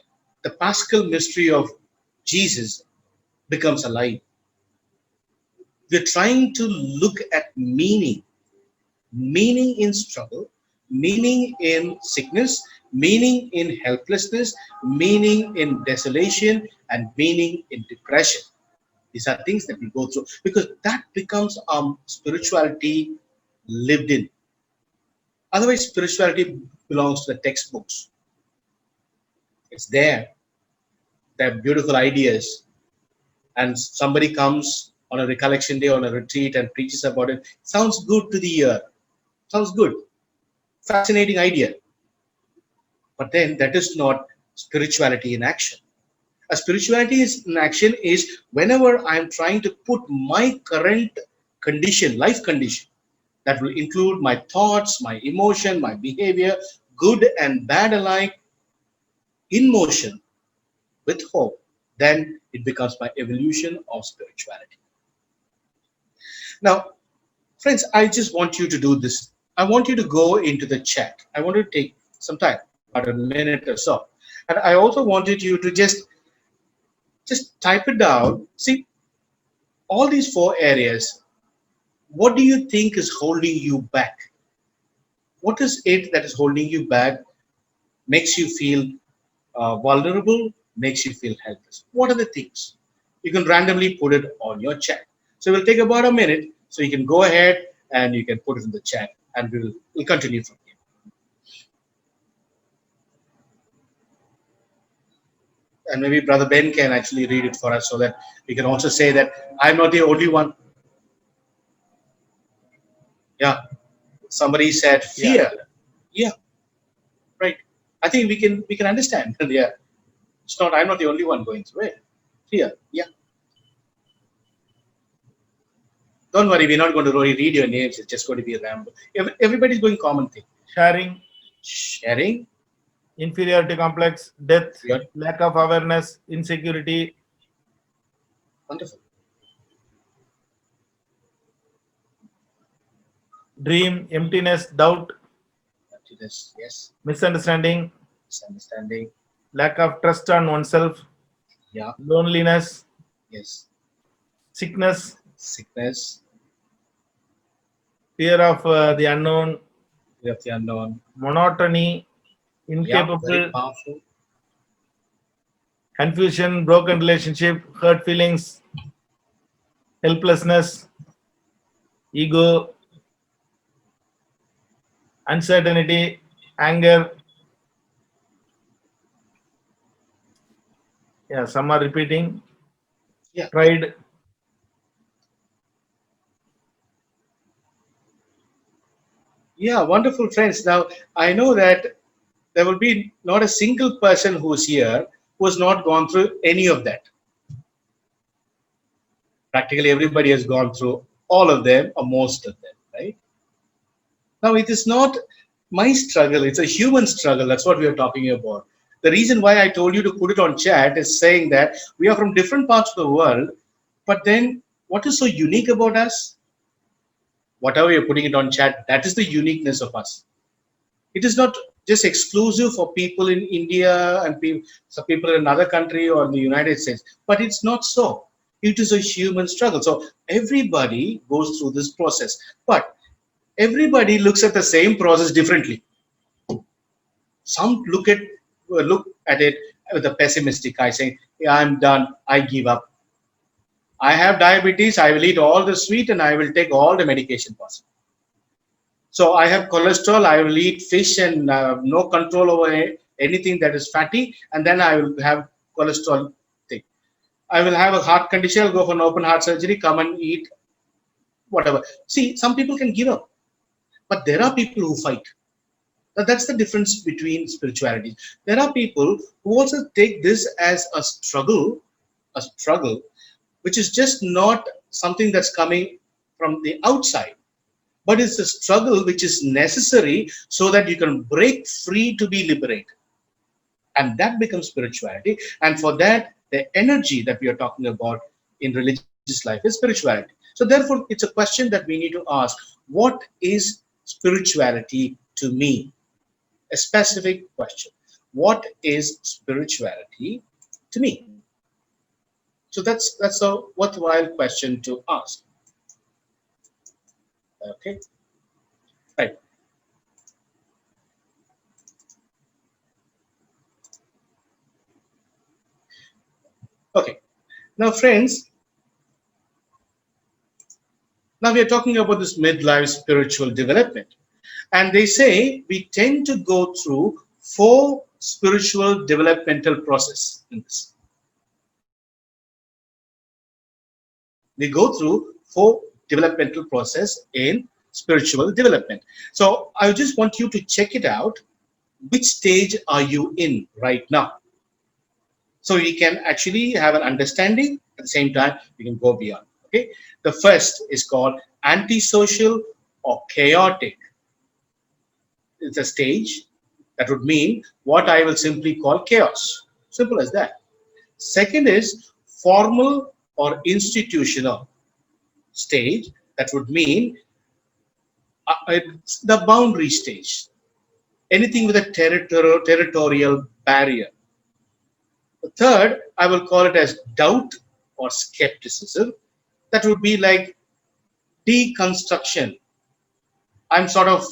S2: the Paschal mystery of Jesus becomes alive. We're trying to look at meaning in struggle, meaning in sickness, meaning in helplessness, meaning in desolation, and meaning in depression. These are things that we go through because that becomes spirituality lived in. Otherwise, spirituality belongs to the textbooks. It's there. They're beautiful ideas. And somebody comes on a recollection day, on a retreat, and preaches about it. Sounds good to the ear. Sounds good. Fascinating idea. But then that is not spirituality in action. A spirituality in action is whenever I'm trying to put my current condition, life condition, that will include my thoughts, my emotion, my behavior, good and bad alike, in motion with hope, then it becomes my evolution of spirituality. Now, friends, I just want you to do this. I want you to go into the chat. I want to take some time, about a minute or so. And I also wanted you to just type it down. See, all these four areas, what do you think is holding you back? What is it that is holding you back, makes you feel vulnerable, makes you feel helpless? What are the things? You can randomly put it on your chat. So we'll take about a minute, so you can go ahead and you can put it in the chat, and we'll continue from here. And maybe Brother Ben can actually read it for us so that we can also say that I'm not the only one. Yeah. Somebody said fear. Yeah. Right. I think we can understand. Yeah. It's not, I'm not the only one going through it. Fear. Yeah. Don't worry, we're not going to really read your names. It's just going to be a ramble. Everybody's going common thing. Sharing.
S3: Inferiority complex, death,
S2: Yeah.
S3: lack of awareness, insecurity.
S2: Wonderful.
S3: Dream, emptiness, doubt,
S2: Emptiness. Yes.
S3: misunderstanding,
S2: Misunderstanding.
S3: lack of trust on oneself,
S2: Yeah.
S3: loneliness,
S2: Yes.
S3: sickness,
S2: Sickness.
S3: fear of the unknown,
S2: Fear of the unknown.
S3: monotony,
S2: Yeah.
S3: incapable,
S2: Very powerful.
S3: confusion, broken relationship, hurt feelings, helplessness, ego, uncertainty, anger. Yeah, some are repeating.
S2: Yeah.
S3: Pride.
S2: Yeah, wonderful friends. Now, I know that there will be not a single person who's here who has not gone through any of that. Practically everybody has gone through all of them or most of them, right? Now, it is not my struggle, it's a human struggle. That's what we are talking about. The reason why I told you to put it on chat is saying that we are from different parts of the world, but then what is so unique about us? Whatever you're putting it on chat, that is the uniqueness of us. It is not just exclusive for people in India and some people in another country or in the United States, but it's not so. It is a human struggle. So everybody goes through this process, but everybody looks at the same process differently. Some look at it with a pessimistic eye, saying, "Yeah, I'm done. I give up. I have diabetes. I will eat all the sweet and I will take all the medication possible. So I have cholesterol. I will eat fish and no control over anything that is fatty, and then I will have cholesterol thing. I will have a heart condition. I'll go for an open heart surgery. Come and eat whatever." See, some people can give up, but there are people who fight. Now, that's the difference between spirituality. There are people who also take this as a struggle, which is just not something that's coming from the outside, but it's a struggle which is necessary so that you can break free to be liberated. And that becomes spirituality. And for that, the energy that we are talking about in religious life is spirituality. So therefore, it's a question that we need to ask, what is spirituality to me? A specific question. What is spirituality to me? So that's a worthwhile question to ask. Okay, right. Okay. Now, friends, now we are talking about this midlife spiritual development. And they say we tend to go through 4 spiritual developmental process in this. We go through 4 developmental process in spiritual development. So I just want you to check it out. Which stage are you in right now? So we can actually have an understanding. At the same time, we can go beyond. Okay. The first is called antisocial or chaotic. It's a stage that would mean what I will simply call chaos. Simple as that. Second is formal or institutional stage. That would mean it's the boundary stage. Anything with a territorial barrier. The third, I will call it as doubt or skepticism. That would be like deconstruction. I'm sort of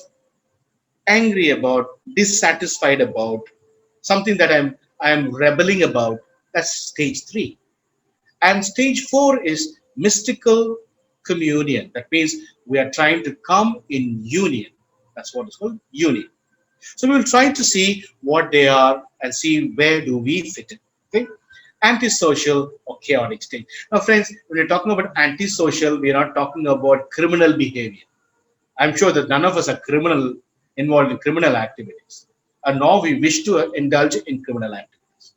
S2: angry about, dissatisfied about, something that I'm rebelling about. That's stage 3. And stage 4 is mystical communion. That means we are trying to come in union. That's what it's called, union. So we'll try to see what they are and see where do we fit in. Okay? Antisocial or chaotic state. Now, friends, when we're talking about antisocial, we're not talking about criminal behavior. I'm sure that none of us are involved in criminal activities, and nor we wish to indulge in criminal activities.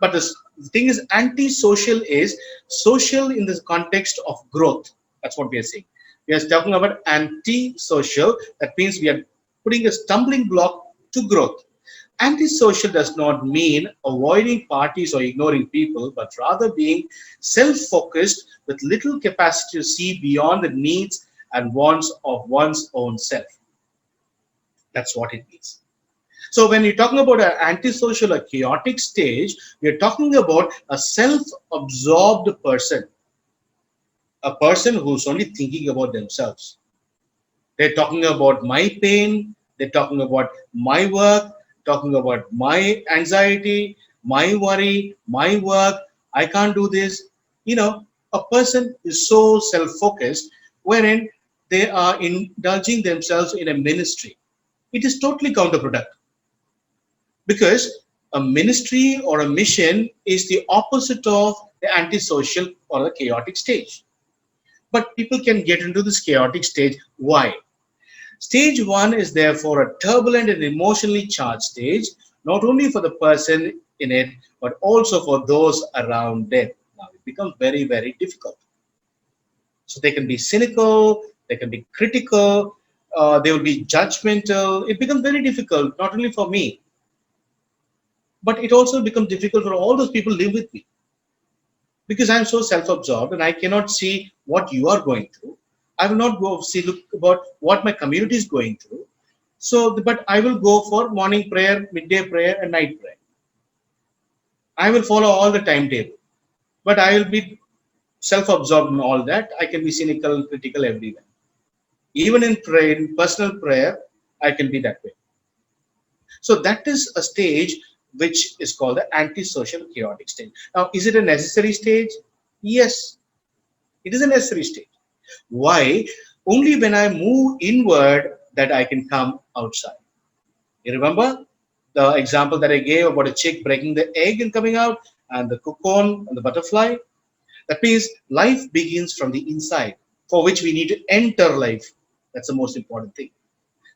S2: But the thing is, antisocial is social in the context of growth. That's what we are saying. We are talking about anti-social. That means we are putting a stumbling block to growth. Antisocial does not mean avoiding parties or ignoring people, but rather being self-focused with little capacity to see beyond the needs and wants of one's own self. That's what it means. So when you're talking about an antisocial or chaotic stage, we're talking about a self-absorbed person, a person who's only thinking about themselves. They're talking about my pain, they're talking about my work, talking about my anxiety, my worry, my work, I can't do this. You know, a person is so self-focused wherein they are indulging themselves in a ministry. It is totally counterproductive, because a ministry or a mission is the opposite of the antisocial or the chaotic stage. But people can get into this chaotic stage. Why? Stage 1 is therefore a turbulent and emotionally charged stage, not only for the person in it, but also for those around them. Now, it becomes very, very difficult. So they can be cynical, they can be critical, they will be judgmental. It becomes very difficult, not only for me, but it also becomes difficult for all those people who live with me. Because I'm so self-absorbed and I cannot see what you are going through. I will not go look about what my community is going through. So, but I will go for morning prayer, midday prayer, and night prayer. I will follow all the timetable, but I will be self-absorbed in all that. I can be cynical, critical everywhere. Even in prayer, in personal prayer, I can be that way. So that is a stage which is called the antisocial chaotic stage. Now, is it a necessary stage? Yes, it is a necessary stage. Why? Only when I move inward that I can come outside. You remember the example that I gave about a chick breaking the egg and coming out, and the cocoon and the butterfly? That means life begins from the inside, for which we need to enter life. That's the most important thing.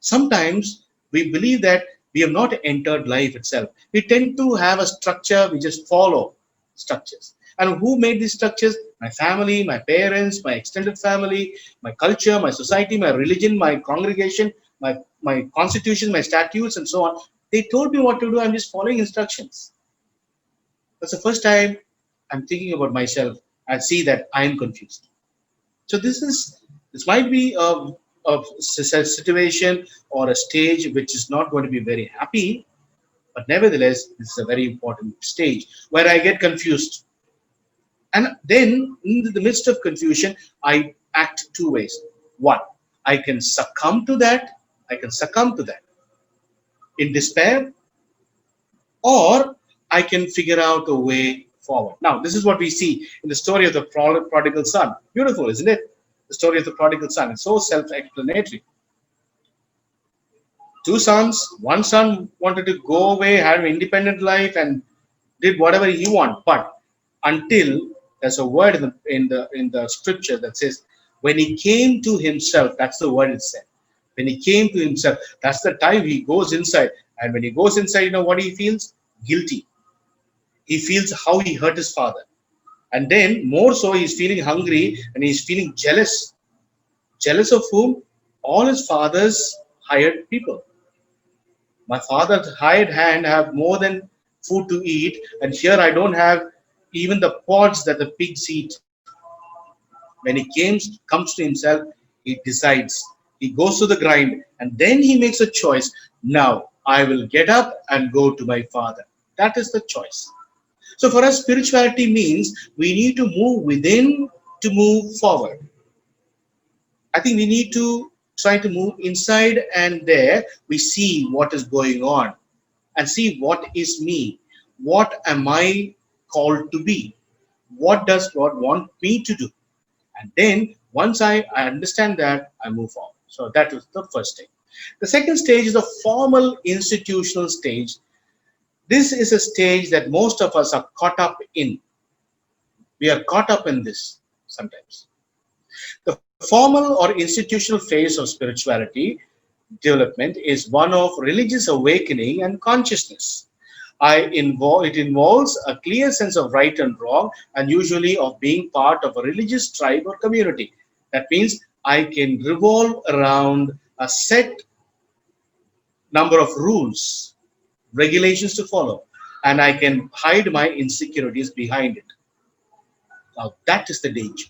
S2: Sometimes we believe that we have not entered life itself. We tend to have a structure we just follow. structures. And who made these structures? My family, my parents, my extended family, my culture, my society, my religion, my congregation, my constitution, my statutes, and so on. They told me what to do. I'm just following instructions. That's the first time I'm thinking about myself and see that I'm confused. So this might be a situation or a stage which is not going to be very happy, but nevertheless, this is a very important stage where I get confused. And then in the midst of confusion, I act two ways. One, I can succumb to that. I can succumb to that in despair, or I can figure out a way forward. Now, this is what we see in the story of the prodigal son. Beautiful, isn't it? The story of the prodigal son. It's so self-explanatory. Two sons. One son wanted to go away, have an independent life, and did whatever he wanted. But until there's a word in the scripture that says, when he came to himself, that's the word it said. When he came to himself, that's the time he goes inside. And when he goes inside, you know what he feels? Guilty. He feels how he hurt his father. And then more so, he's feeling hungry and he's feeling jealous. Jealous of whom? All his father's hired people. My father's hired hand have more than food to eat, and here I don't have even the pods that the pigs eat. When he comes to himself, he decides. He goes to the grind, and then he makes a choice. Now I will get up and go to my father. That is the choice. So for us, spirituality means we need to move within to move forward. I think we need to try to move inside, and there we see what is going on and see what is me. What am I called to be? What does God want me to do? And then once I understand that, I move on. So that was the first stage. The second stage is the formal institutional stage. This is a stage that most of us are caught up in. We are caught up in this sometimes. The formal or institutional phase of spirituality development is one of religious awakening and consciousness. It involves a clear sense of right and wrong, and usually of being part of a religious tribe or community. That means I can revolve around a set number of rules, regulations to follow, and I can hide my insecurities behind it. Now that is the danger.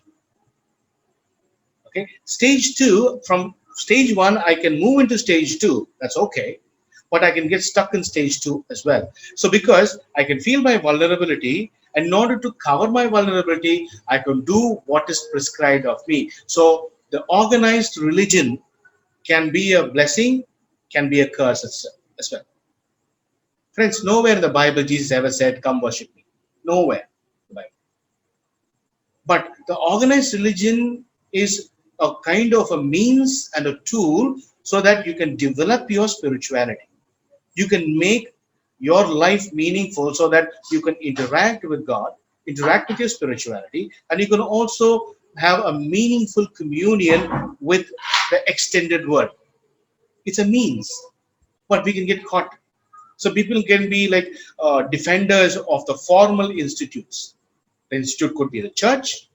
S2: Okay, stage two, from stage one, I can move into stage two. That's okay. But I can get stuck in stage two as well. So because I can feel my vulnerability, and in order to cover my vulnerability, I can do what is prescribed of me. So the organized religion can be a blessing, can be a curse as well. Friends, nowhere in the Bible Jesus ever said, come worship me. Nowhere in the Bible. But the organized religion is a kind of a means and a tool so that you can develop your spirituality. You can make your life meaningful so that you can interact with God, interact with your spirituality, and you can also have a meaningful communion with the extended world. It's a means, but we can get caught. So people can be like defenders of the formal institutes. The institute could be the church,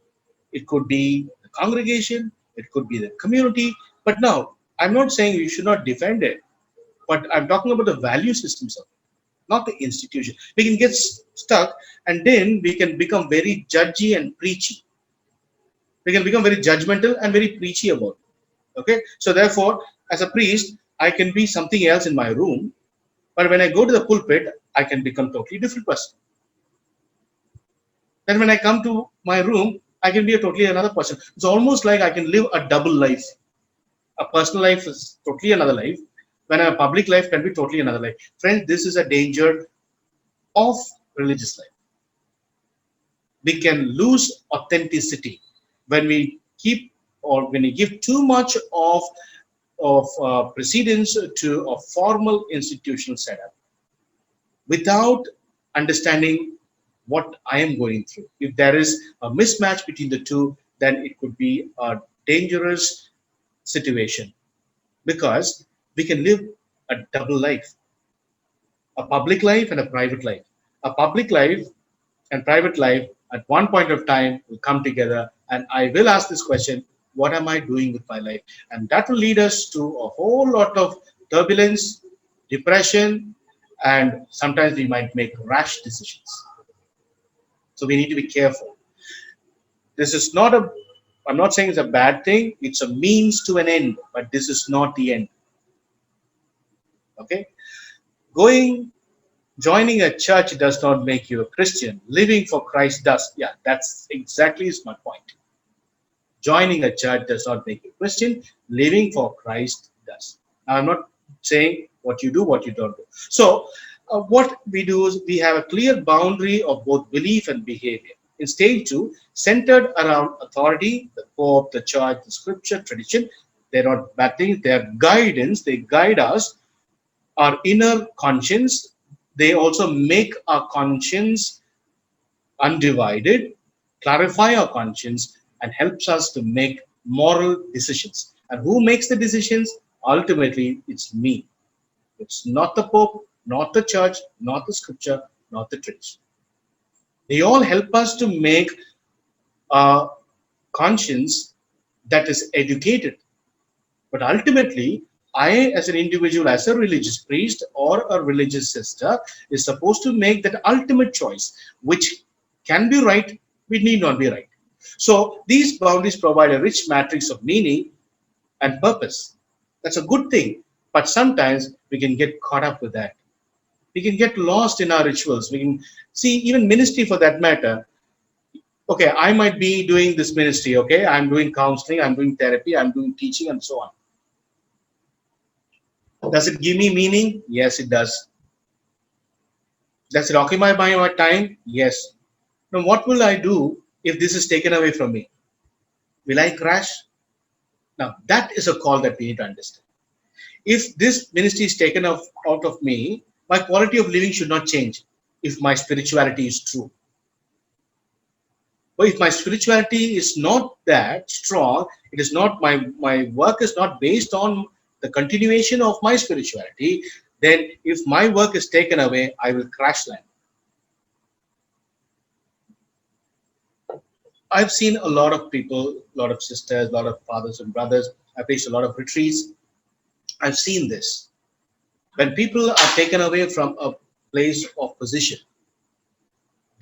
S2: it could be the congregation, it could be the community. But now, I'm not saying you should not defend it, but I'm talking about the value systems of it, not the institution. We can get stuck, and then we can become very judgy and preachy. We can become very judgmental and very preachy about it. Okay, so therefore, as a priest, I can be something else in my room, but when I go to the pulpit, I can become totally different person. Then when I come to my room, I can be a totally another person. It's almost like I can live a double life. A personal life is totally another life, when a public life can be totally another life. Friends, this is a danger of religious life. We can lose authenticity when we keep, or when we give too much of precedence to a formal institutional setup without understanding what I am going through. If there is a mismatch between the two, then it could be a dangerous situation, because we can live a double life, a public life and a private life. A public life and private life at one point of time will come together, and I will ask this question: what am I doing with my life? And that will lead us to a whole lot of turbulence, depression, and sometimes we might make rash decisions. So we need to be careful. This is not a, I'm not saying it's a bad thing, it's a means to an end, but this is not the end. Okay? Going Joining a church does not make you a Christian. Living for Christ does. Yeah, that's exactly is my point. Joining a church does not make you a Christian. Living for Christ does. Now, I'm not saying what you do, what you don't do. So, what we do is we have a clear boundary of both belief and behavior. In stage 2, centered around authority, the Pope, the church, the scripture, tradition. They're not bad things. They're guidance. They guide us. Our inner conscience. They also make our conscience undivided, clarify our conscience, and helps us to make moral decisions. And who makes the decisions? Ultimately, it's me. It's not the Pope, not the church, not the scripture, not the tradition. They all help us to make a conscience that is educated. But ultimately, I, as an individual, as a religious priest or a religious sister, is supposed to make that ultimate choice, which can be right, but need not be right. So these boundaries provide a rich matrix of meaning and purpose. That's a good thing. But sometimes we can get caught up with that. We can get lost in our rituals. We can see even ministry for that matter. Okay, I might be doing this ministry. Okay, I'm doing counseling, I'm doing therapy, I'm doing teaching, and so on. Does it give me meaning? Yes, it does. Does it occupy my time? Yes. Now, what will I do if this is taken away from me? Will I crash? Now, that is a call that we need to understand. If this ministry is taken out of me, my quality of living should not change if my spirituality is true. But if my spirituality is not that strong, it is not my work is not based on the continuation of my spirituality, then if my work is taken away, I will crash land. I've seen a lot of people, a lot of sisters, a lot of fathers and brothers. I've faced a lot of retreats. I've seen this. When people are taken away from a place of position,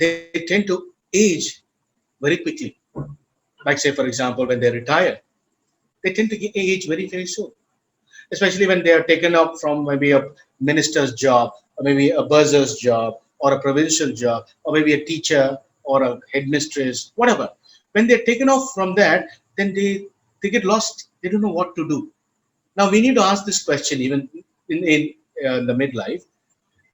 S2: they tend to age very quickly. Like, say, for example, when they retire, they tend to age very, very soon. Especially when they are taken up from maybe a minister's job, or maybe a buzzer's job, or a provincial job, or maybe a teacher or a headmistress, whatever. When they're taken off from that, then they get lost. They don't know what to do. Now we need to ask this question even in the midlife.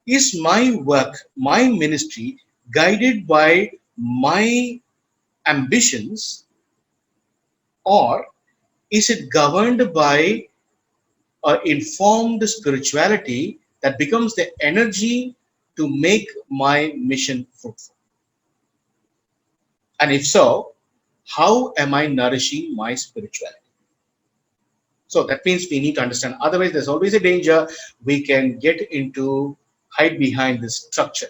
S2: Is my work, my ministry, guided by my ambitions, or is it governed by informed spirituality that becomes the energy to make my mission fruitful? And if so, how am I nourishing my spirituality? So that means we need to understand. Otherwise, there's always a danger we can get into, hide behind this structure.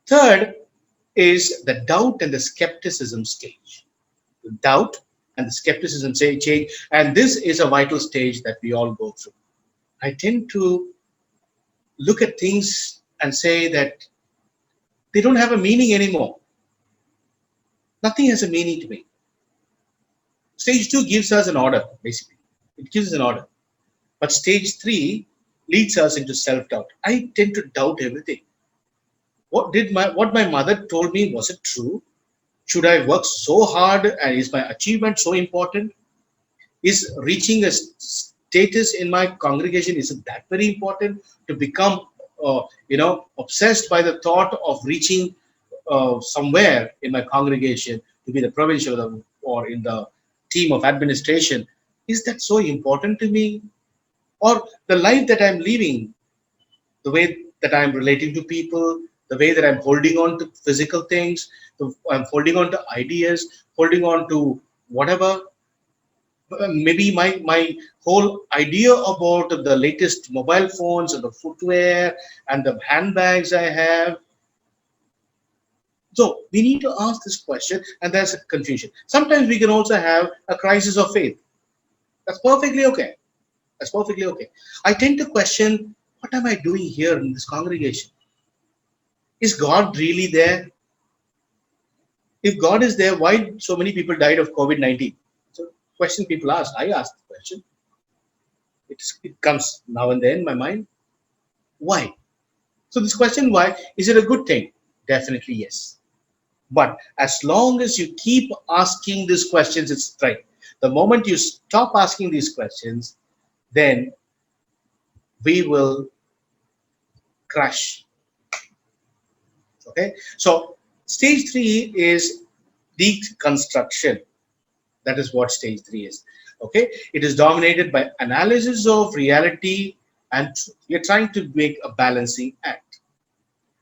S2: Third is the doubt and the skepticism stage. The doubt and the skepticism stage, and this is a vital stage that we all go through. I tend to look at things and say that they don't have a meaning anymore. Nothing has a meaning to me. Stage 2 gives us an order, basically. It gives us an order. But stage 3 leads us into self-doubt. I tend to doubt everything. What my mother told me, was it true? Should I work so hard, and is my achievement so important? Is reaching a status in my congregation, is it that very important to become obsessed by the thought of reaching somewhere in my congregation to be the provincial or in the team of administration? Is that so important to me? Or the life that I'm living, the way that I'm relating to people, the way that I'm holding on to physical things, I'm holding on to ideas, holding on to whatever. Maybe my whole idea about the latest mobile phones and the footwear and the handbags I have, So we need to ask this question, and there's a confusion. Sometimes we can also have a crisis of faith. That's perfectly okay. That's perfectly okay. I tend to question, what am I doing here in this congregation? Is God really there? If God is there, why so many people died of COVID-19? So question people ask. I ask the question. It comes now and then in my mind. Why? So this question, why, is it a good thing? Definitely yes. But as long as you keep asking these questions, it's right. The moment you stop asking these questions, then we will crash. Okay. So stage 3 is deconstruction. That is what stage 3 is. Okay. It is dominated by analysis of reality and truth. We are trying to make a balancing act.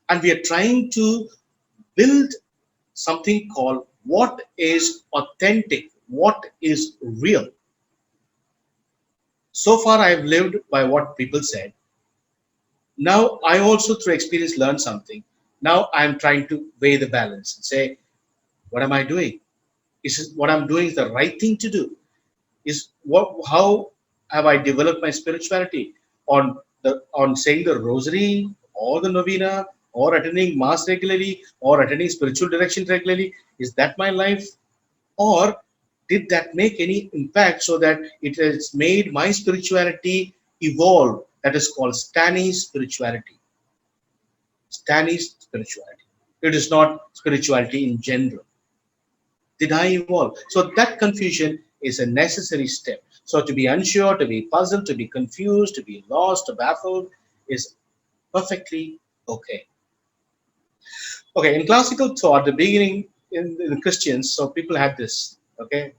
S2: And we are trying to build something called what is authentic, what is real. So far, I've lived by what people said. Now, I also, through experience, learned something. Now, I'm trying to weigh the balance and say, what am I doing? Is what I'm doing is the right thing to do? Is what? How have I developed my spirituality on saying the rosary or the novena or attending mass regularly or attending spiritual direction regularly? Is that my life? Or did that make any impact so that it has made my spirituality evolve? That is called Staney's spirituality. Staney's spirituality. It is not spirituality in general. Did I evolve? So that confusion is a necessary step. So to be unsure, to be puzzled, to be confused, to be lost, to baffled is perfectly okay. Okay, in classical thought, the beginning in the Christians, so people had this. Okay,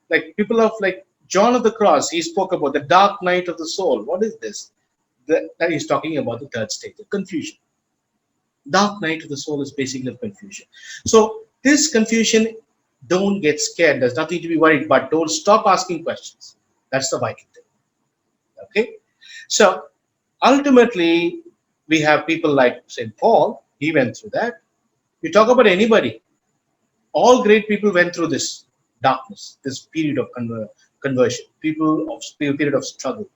S2: like people of like John of the Cross, he spoke about the dark night of the soul. What is this? That he's talking about the third stage, the confusion. Dark night of the soul is basically confusion. So this confusion, don't get scared. There's nothing to be worried, but don't stop asking questions. That's the vital thing. Okay, so ultimately we have people like St. Paul. He went through that. You talk about anybody. All great people went through this darkness, this period of conversion, period of struggle.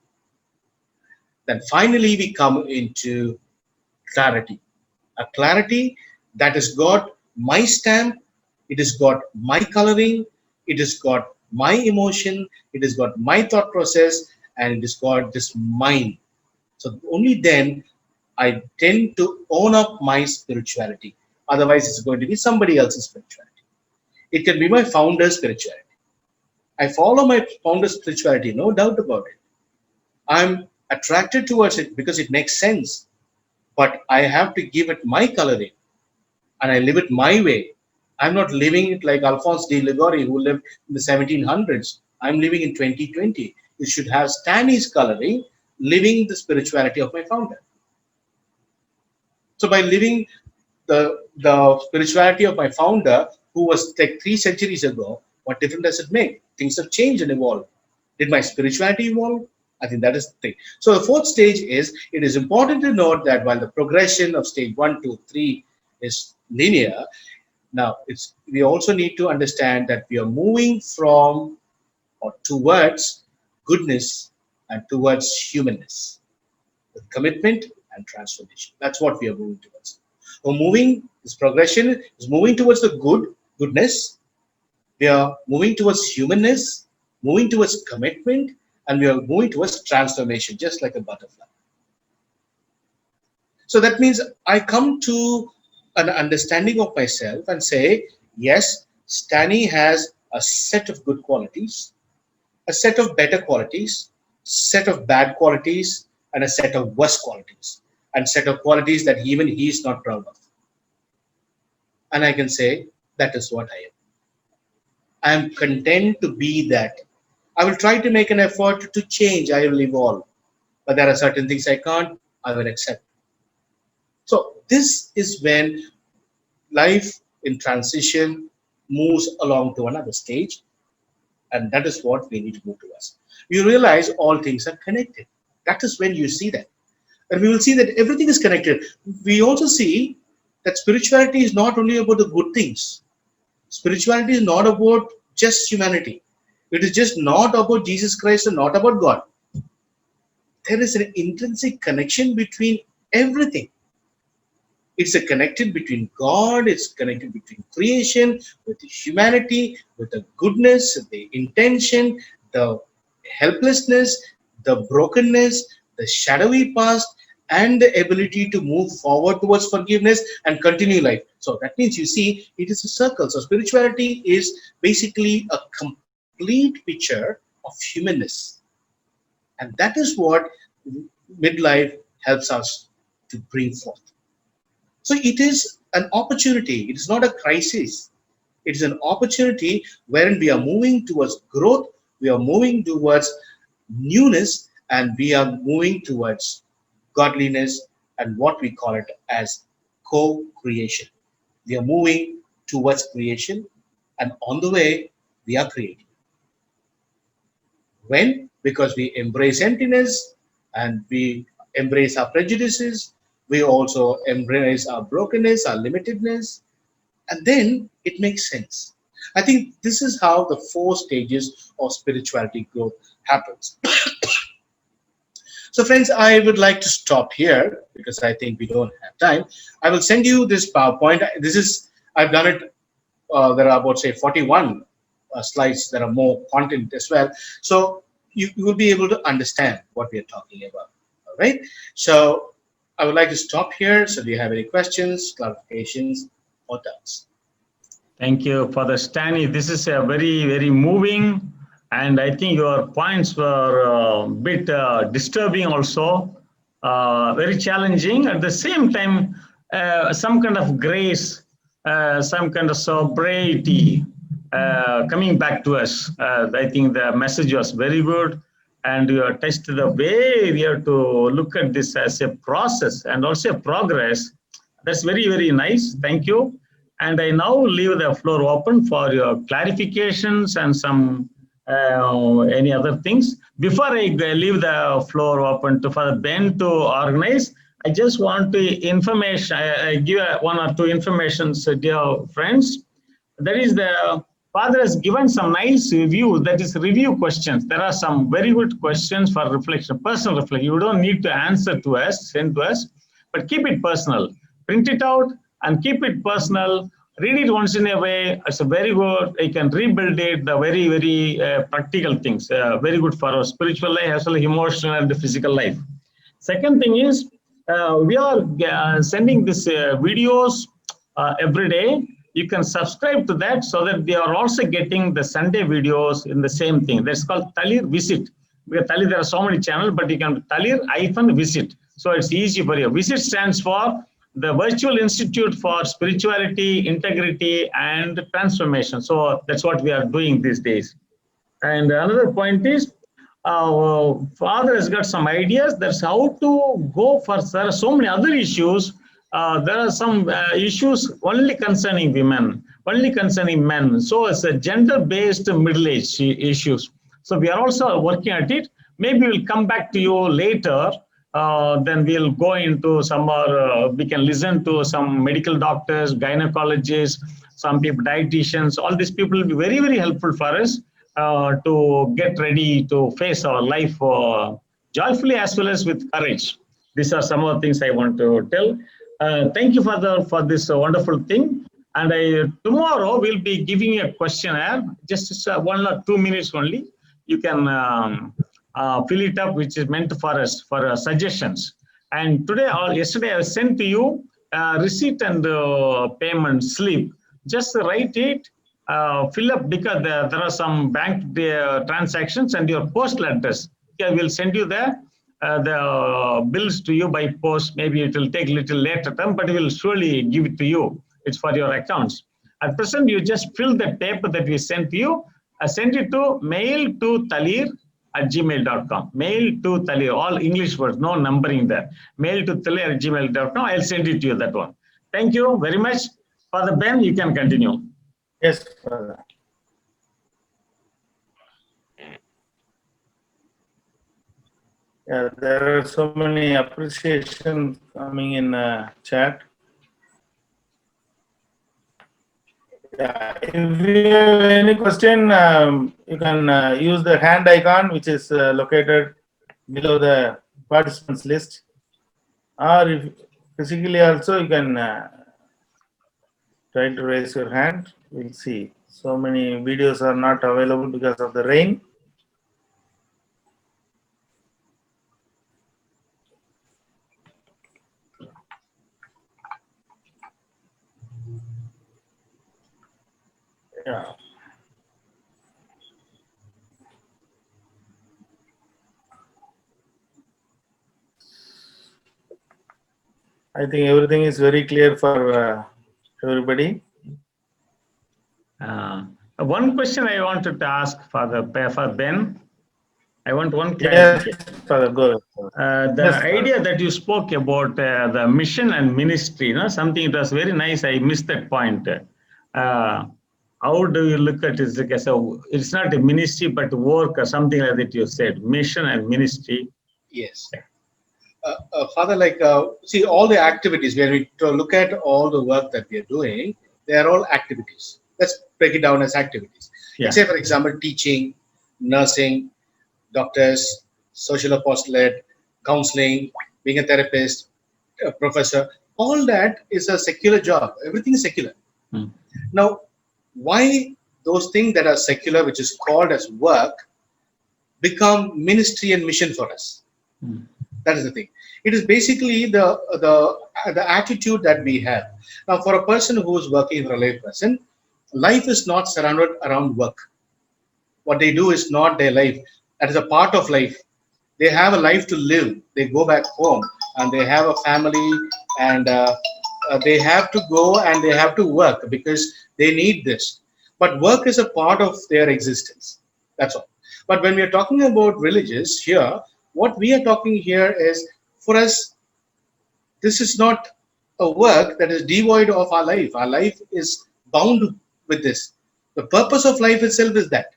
S2: Then finally we come into clarity, a clarity that has got my stamp, it has got my coloring, it has got my emotion, it has got my thought process, and it has got this mind. So only then I tend to own up my spirituality. Otherwise, it's going to be somebody else's spirituality. It can be my founder's spirituality. I follow my founder's spirituality, no doubt about it. I'm attracted towards it because it makes sense. But I have to give it my coloring and I live it my way. I'm not living it like Alphonse de Ligori, who lived in the 1700s. I'm living in 2020. It should have Stanley's coloring, living the spirituality of my founder. So by living the spirituality of my founder, who was like 3 centuries ago, what difference does it make? Things have changed and evolved. Did my spirituality evolve? I think that is the thing. So the fourth stage is, it is important to note that while the progression of stage 1, 2, 3 is linear, now we also need to understand that we are moving from or towards goodness and towards humanness, with commitment and transformation. That's what we are moving towards. This progression is moving towards the goodness. We are moving towards humanness, moving towards commitment, and we are moving towards transformation, just like a butterfly. So that means I come to an understanding of myself and say, yes, Staney has a set of good qualities, a set of better qualities, set of bad qualities, and a set of worse qualities, and set of qualities that even he is not proud of. And I can say, that is what I am. I am content to be that. I will try to make an effort to change. I will evolve. But there are certain things I can't, I will accept. So this is when life in transition moves along to another stage. And that is what we need to move towards. You realize all things are connected. That is when you see that. And we will see that everything is connected. We also see that spirituality is not only about the good things. Spirituality is not about just humanity. It is just not about Jesus Christ and not about God. There is an intrinsic connection between everything. It's a connected between God, it's connected between creation, with humanity, with the goodness, the intention, the helplessness, the brokenness, the shadowy past, and the ability to move forward towards forgiveness and continue life. So that means, you see, it is a circle. So spirituality is basically a complete picture of humanness. And that is what midlife helps us to bring forth. So it is an opportunity. It is not a crisis. It is an opportunity wherein we are moving towards growth, we are moving towards newness, and we are moving towards godliness and what we call it as co-creation. We are moving towards creation, and on the way, we are creating. When? Because we embrace emptiness and we embrace our prejudices, we also embrace our brokenness, our limitedness, and then it makes sense. I think this is how the 4 stages of spirituality growth happens. So friends, I would like to stop here because I think we don't have time. I will send you this PowerPoint. I've done it, there are about say 41 slides. There are more content as well. So you will be able to understand what we are talking about. All right. So I would like to stop here. So do you have any questions, clarifications, or doubts?
S4: Thank you, Father Stanley. This is a very, very moving, and I think your points were a bit disturbing also, very challenging. At the same time, some kind of grace, some kind of sobriety coming back to us. I think the message was very good, and you have touched the way we have to look at this as a process and also a progress. That's very, very nice. Thank you. And I now leave the floor open for your clarifications and some any other things. Before I leave the floor open to Father Ben to organize, I just want to I give 1 or 2 informations, dear friends. That is, the Father has given some nice review, that is review questions. There are some very good questions for reflection, personal reflection. You don't need to answer to us, send to us, but keep it personal. Print it out and keep it personal. Read it once in a way. It's a very good. You can rebuild it. The very, very practical things. Very good for our spiritual life as well as emotional and physical life. Second thing is, we are sending these videos every day. You can subscribe to that so that they are also getting the Sunday videos in the same thing. That's called THALIR Visit. Because THALIR, there are so many channels, but you can THALIR-Visit. So it's easy for you. Visit stands for the Virtual Institute for Spirituality, Integrity, and Transformation. So that's what we are doing these days. And another point is, Father has got some ideas. That's how to go for. There are so many other issues. There are some issues only concerning women, only concerning men. So it's a gender-based middle-age issues. So we are also working at it. Maybe we'll come back to you later. Then we'll go into some more, we can listen to some medical doctors, gynecologists, some people, dietitians. All these people will be very, very helpful for us to get ready to face our life joyfully as well as with courage. These are some of the things I want to tell. Thank you, Father, for this wonderful thing. And tomorrow we'll be giving a questionnaire, just 1 or 2 minutes only. You can fill it up, which is meant for us for suggestions. And today or yesterday, I sent to you receipt and payment slip. Just write it, fill up, because there are some bank transactions and your postal address. Okay, we'll send you the bills to you by post. Maybe it will take a little later time, but we will surely give it to you. It's for your accounts. At present, you just fill the paper that we sent to you. Send it to mail-to-thalir@gmail.com. Mail to THALIR, all English words, no numbering there. Mail to THALIR@gmail.com. I'll send it to you, that one. Thank you very much. Father Ben, you can continue.
S3: Yes, Father. Yeah, there are so many appreciations coming in chat. Yeah, if you have any question, you can use the hand icon, which is located below the participants list, or if physically also you can try to raise your hand. We'll see. So many videos are not available because of the rain. Yeah. I think everything is very clear for everybody.
S4: One question I wanted to ask for Ben. I want one
S3: Yes,
S4: clarification.
S3: Father, go
S4: The
S3: ahead. Yes, Father.
S4: idea that you spoke about the mission and ministry, something it was very nice. I missed that point. How do you look at it? It's not a ministry, but work or something like that. You said mission and ministry.
S2: Yes. Father, see, all the activities, when we look at all the work that we are doing, they are all activities. Let's break it down as activities.
S4: Yeah.
S2: Say, for example, teaching, nursing, doctors, social apostolate, counseling, being a therapist, a professor, all that is a secular job. Everything is secular.
S4: Hmm.
S2: Now, why those things that are secular, which is called as work, become ministry and mission for us? That is the thing. It is basically the attitude that we have. Now, for a person who is working for a lay person, life is not surrounded around work. What they do is not their life. That is a part of life. They have a life to live. They go back home and they have a family, and they have to go and they have to work because they need this. But work is a part of their existence. That's all. But when we are talking about religious here, what we are talking here is, for us, this is not a work that is devoid of our life. Our life is bound with this. The purpose of life itself is that.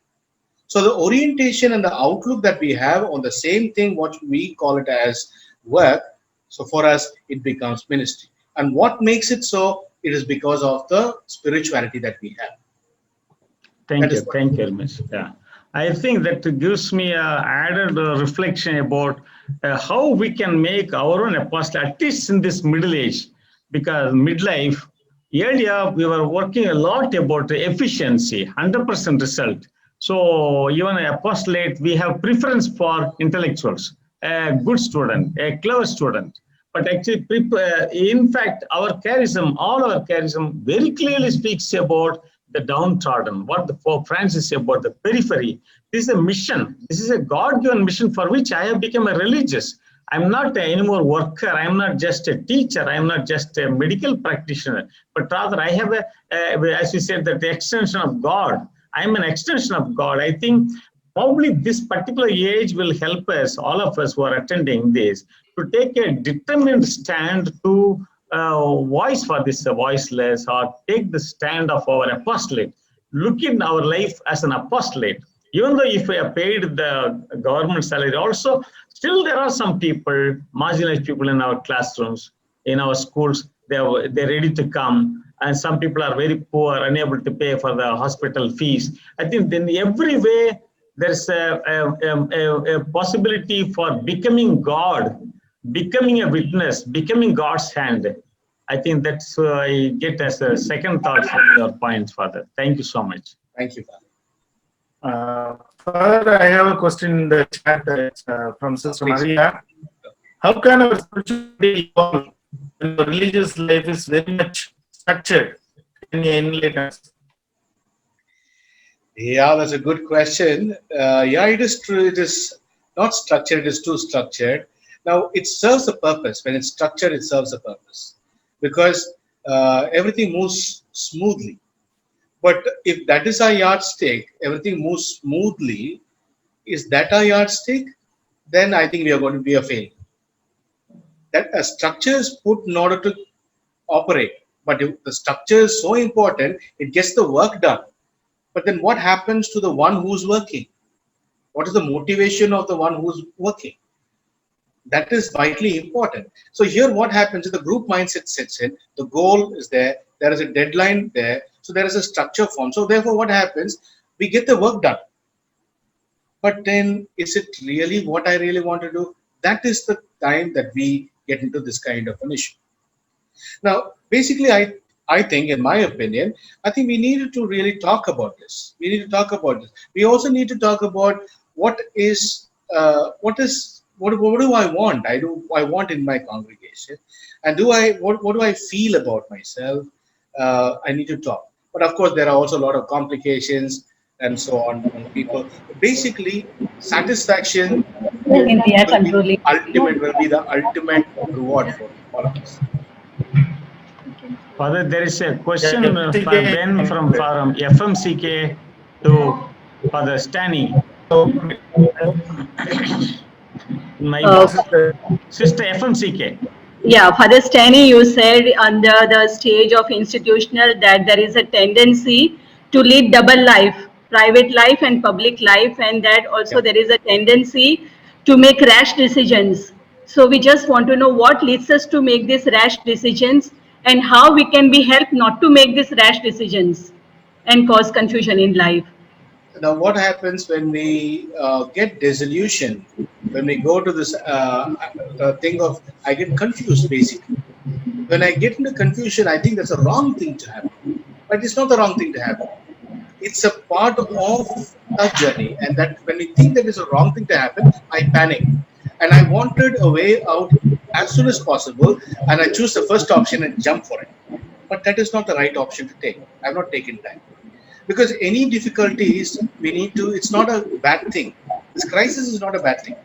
S2: So the orientation and the outlook that we have on the same thing, what we call it as work, so for us, it becomes ministry. And what makes it so? It is because of the spirituality that we have.
S4: Thank you very much. Yeah, I think that gives me added reflection about how we can make our own apostle, at least in this middle age, because midlife, earlier we were working a lot about efficiency, 100% result. So even an apostolate, we have preference for intellectuals, a good student, a clever student. But actually, in fact, our charism, all our charism very clearly speaks about the downtrodden, what the Pope Francis said about the periphery. This is a mission. This is a God-given mission for which I have become a religious. I'm not anymore worker. I'm not just a teacher. I'm not just a medical practitioner, but rather I have as you said, that the extension of God. I'm an extension of God. I think probably this particular age will help us, all of us who are attending this, to take a determined stand to voice for this voiceless, or take the stand of our apostolate. Look in our life as an apostolate. Even though if we are paid the government salary also, still there are some people, marginalized people in our classrooms, in our schools, they're ready to come. And some people are very poor, unable to pay for the hospital fees. I think in every way, there's a possibility for becoming God, becoming a witness, becoming God's hand. I think that's I get as a second thought from your points, Father. Thank you so much.
S2: Thank you,
S3: Father. Father, I have a question in the chat from Sister Maria. How can our spirituality evolve when the religious life is very much structured? Can you enlighten us?
S2: Yeah, that's a good question. Yeah, it is true. It is not structured. It is too structured. Now, it serves a purpose. When it's structured, it serves a purpose because everything moves smoothly. But if that is our yardstick, everything moves smoothly, is that our yardstick? Then I think we are going to be a failure. That a structure is put in order to operate. But if the structure is so important, it gets the work done. But then what happens to the one who's working? What is the motivation of the one who's working? That is vitally important. So here what happens is the group mindset sets in, the goal is there is a deadline there. So there is a structure form. So therefore, what happens? We get the work done. But then, is it really what I really want to do? That is the time that we get into this kind of an issue. Now, basically, I think, in my opinion, I think we needed to really talk about this. We need to talk about this. We also need to talk about what do I want? I want in my congregation, and what do I feel about myself? I need to talk. But of course, there are also a lot of complications and so on people. Basically, satisfaction
S5: They are controlling.
S2: will be the ultimate reward for all of us.
S4: Father, there is a question
S3: Yeah,
S4: from Ben from FMCK to Father Staney. My sister FMCK.
S5: Yeah, Father Staney, you said under the stage of institutional that there is a tendency to lead double life, private life and public life, and that also
S2: Yeah.
S5: there is a tendency to make rash decisions. So we just want to know what leads us to make these rash decisions and how we can be helped not to make these rash decisions and cause confusion in life.
S2: Now, what happens when we get disillusioned? When we go to this thing of, I get confused basically. When I get into confusion, I think that's a wrong thing to happen. But it's not the wrong thing to happen. It's a part of a journey. And that when we think that is a wrong thing to happen, I panic. And I wanted a way out as soon as possible. And I choose the first option and jump for it. But that is not the right option to take. I've not taken that. Because any difficulties, it's not a bad thing. This crisis is not a bad thing.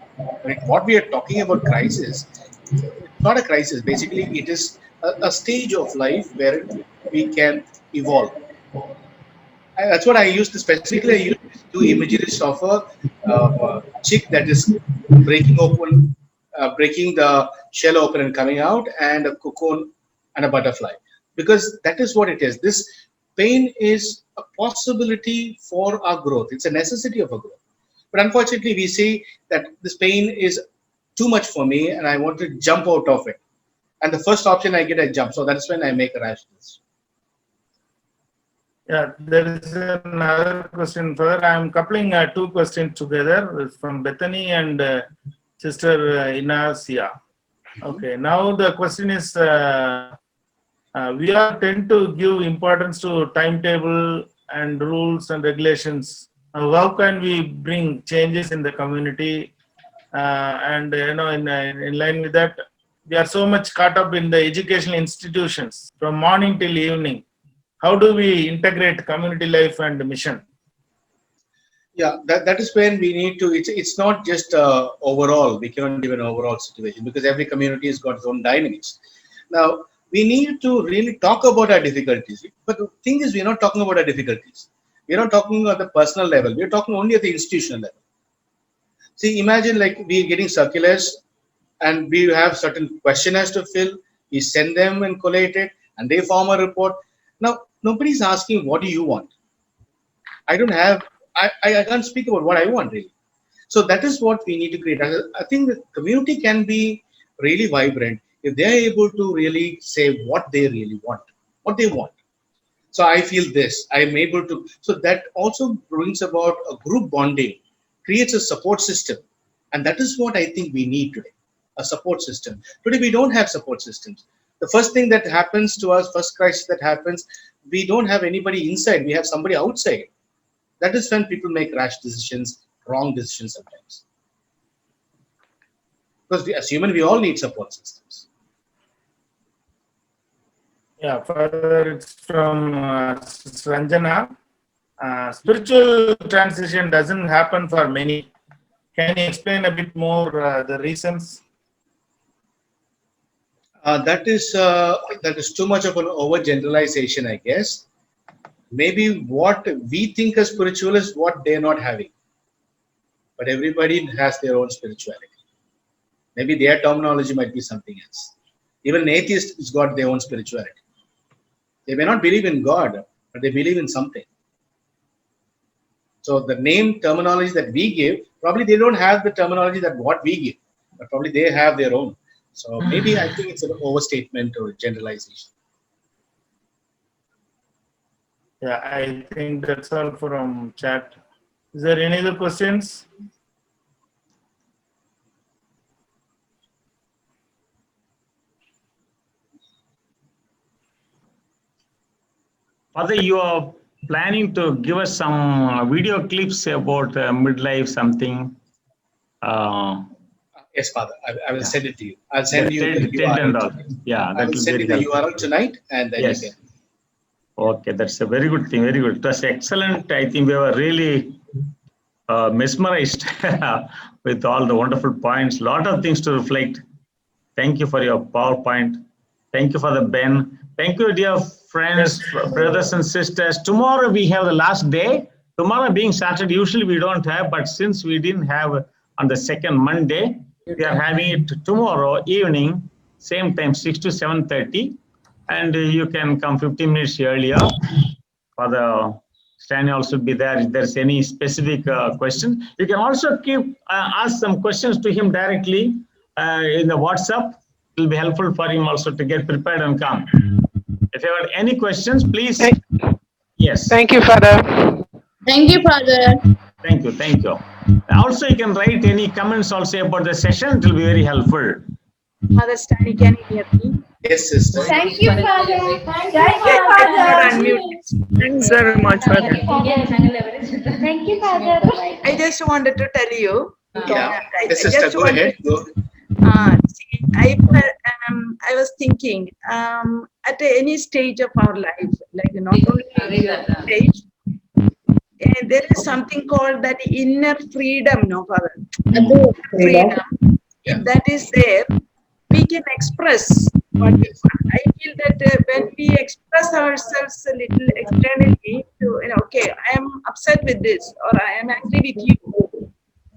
S2: What we are talking about crisis, it's not a crisis. Basically, it is a stage of life where we can evolve. That's what I used to specifically. I used two images of a chick that is breaking the shell open and coming out, and a cocoon and a butterfly. Because that is what it is. This pain is a possibility for our growth. It's a necessity of our growth. But unfortunately, we see that this pain is too much for me and I want to jump out of it. And the first option I get, I jump. So that's when I make a rash decision.
S3: Yeah, there is another question further. I am coupling two questions together from Bethany and Sister Inacia. Okay, now the question is, we are tend to give importance to timetable and rules and regulations. How can we bring changes in the community? And in line with that, we are so much caught up in the educational institutions from morning till evening. How do we integrate community life and mission?
S2: Yeah, that is when we need to. It's not just overall. We cannot give an overall situation because every community has got its own dynamics. Now, we need to really talk about our difficulties. But the thing is, we're not talking about our difficulties. We're not talking at the personal level. We're talking only at the institutional level. See, imagine like we're getting circulars and we have certain questionnaires to fill. We send them and collate it and they form a report. Now, nobody's asking, what do you want? I don't have, I can't speak about what I want really. So that is what we need to create. I think the community can be really vibrant if they're able to really say what they really want, what they want. So I feel this, I'm able to. So that also brings about a group bonding, creates a support system. And that is what I think we need today, a support system. Today, we don't have support systems. The first thing that happens to us, first crisis that happens, we don't have anybody inside. We have somebody outside. That is when people make rash decisions, wrong decisions sometimes. Because as human, we all need support systems.
S3: Yeah, further it's from Ranjana. Spiritual transition doesn't happen for many. Can you explain a bit more the reasons?
S2: That is too much of an overgeneralization, I guess. Maybe what we think as spiritual is what they're not having. But everybody has their own spirituality. Maybe their terminology might be something else. Even an atheist has got their own spirituality. They may not believe in God, but they believe in something. So the name terminology that we give, probably they don't have the terminology that what we give, but probably they have their own. So maybe I think it's an overstatement or generalization.
S3: Yeah, I think that's all from chat. Is there any other questions?
S4: Father, you are planning to give us some video clips about midlife something.
S2: Yes, Father. I will
S4: Yeah.
S2: send it to you. I'll send you the
S4: Tent and
S2: URL.
S4: all. Yeah,
S2: I
S4: that
S2: will
S4: will
S2: send
S4: be
S2: you
S4: very
S2: the
S4: helpful.
S2: URL tonight, and then you
S4: Yes.
S2: can.
S4: Okay, that's a very good thing. Very good. It was excellent. I think we were really mesmerized with all the wonderful points. Lot of things to reflect. Thank you for your PowerPoint. Thank you for the Ben. Thank you, dear friends, brothers and sisters. Tomorrow we have the last day. Tomorrow being Saturday, usually we don't have, but since we didn't have on the second Monday, we are having it tomorrow evening, same time, 6 to 7:30. And you can come 15 minutes earlier. Father Staney also be there. If there's any specific question, you can also keep ask some questions to him directly in the WhatsApp. It will be helpful for him also to get prepared and come. If you have any questions, please. Yes.
S6: Thank you, Father.
S7: Thank you, Father.
S4: Thank you. Thank you. Also, you can write any comments also about the session. It will be very helpful.
S8: Father Stanley, can you hear me?
S2: Yes, sister.
S7: Thank you, Father. Thank
S8: Yeah,
S7: you,
S8: I could not
S7: Father.
S8: unmute. Thanks very much, Father.
S7: Thank you, Father.
S8: I just wanted to tell you.
S2: Yeah.
S8: I
S2: Yes, sister.
S8: just
S2: Go
S8: wanted.
S2: ahead. Go.
S8: See, I was thinking, at any stage of our life, like not only stage, there is something called that inner freedom, no, Father. Freedom.
S2: Yeah.
S8: If that is there, we can express what we want. I feel that when we express ourselves a little externally, to okay, I am upset with this, or I am angry with you.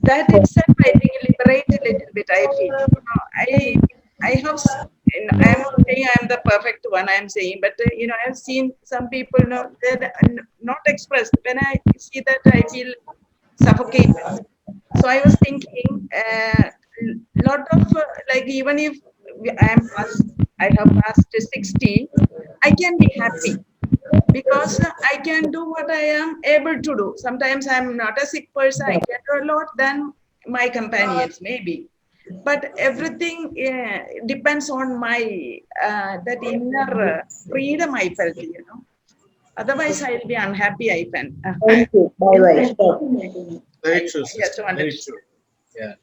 S8: That itself, I think, liberate a little bit. I feel. I have. I am not saying I am the perfect one. I am saying, but I have seen some people, they're not expressed. When I see that, I feel suffocated. So I was thinking, lot of like even if I have passed 60, I can be happy because I can do what I am able to do. Sometimes I'm not a sick person. I can do a lot than my companions maybe, but everything depends on my that inner freedom I felt. Otherwise, I'll be unhappy. I can.
S7: Thank you. Bye-bye.
S2: Very true, sister.
S8: Yes,
S2: Very true. Yeah.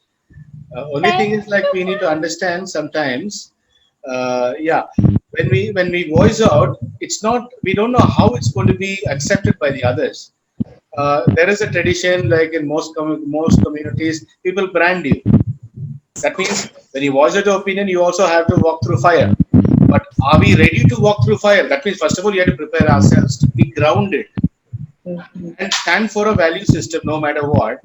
S2: Only thing is like we need to understand sometimes. Yeah. When we voice out, it's not. We don't know how it's going to be accepted by the others. There is a tradition, like in most communities, people brand you. That means when you voice out your opinion, you also have to walk through fire. But are we ready to walk through fire? That means first of all, you have to prepare ourselves to be grounded and stand for a value system, no matter what.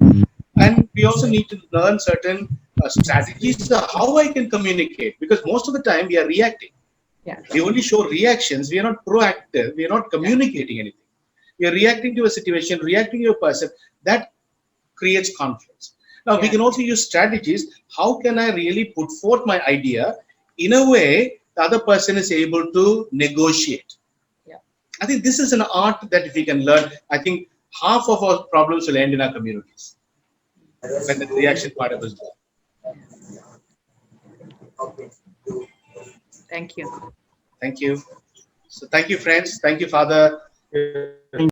S2: And we also need to learn certain strategies of how I can communicate, because most of the time we are reacting.
S8: Yeah.
S2: We only show reactions. We are not proactive. We are not communicating anything. We are reacting to a situation, reacting to a person. That creates conflicts. Now, we can also use strategies. How can I really put forth my idea in a way the other person is able to negotiate?
S8: Yeah.
S2: I think this is an art that if we can learn, I think half of our problems will end in our communities when the reaction part of us go.
S8: Thank you.
S2: Thank you. So thank you, friends. Thank you, Father.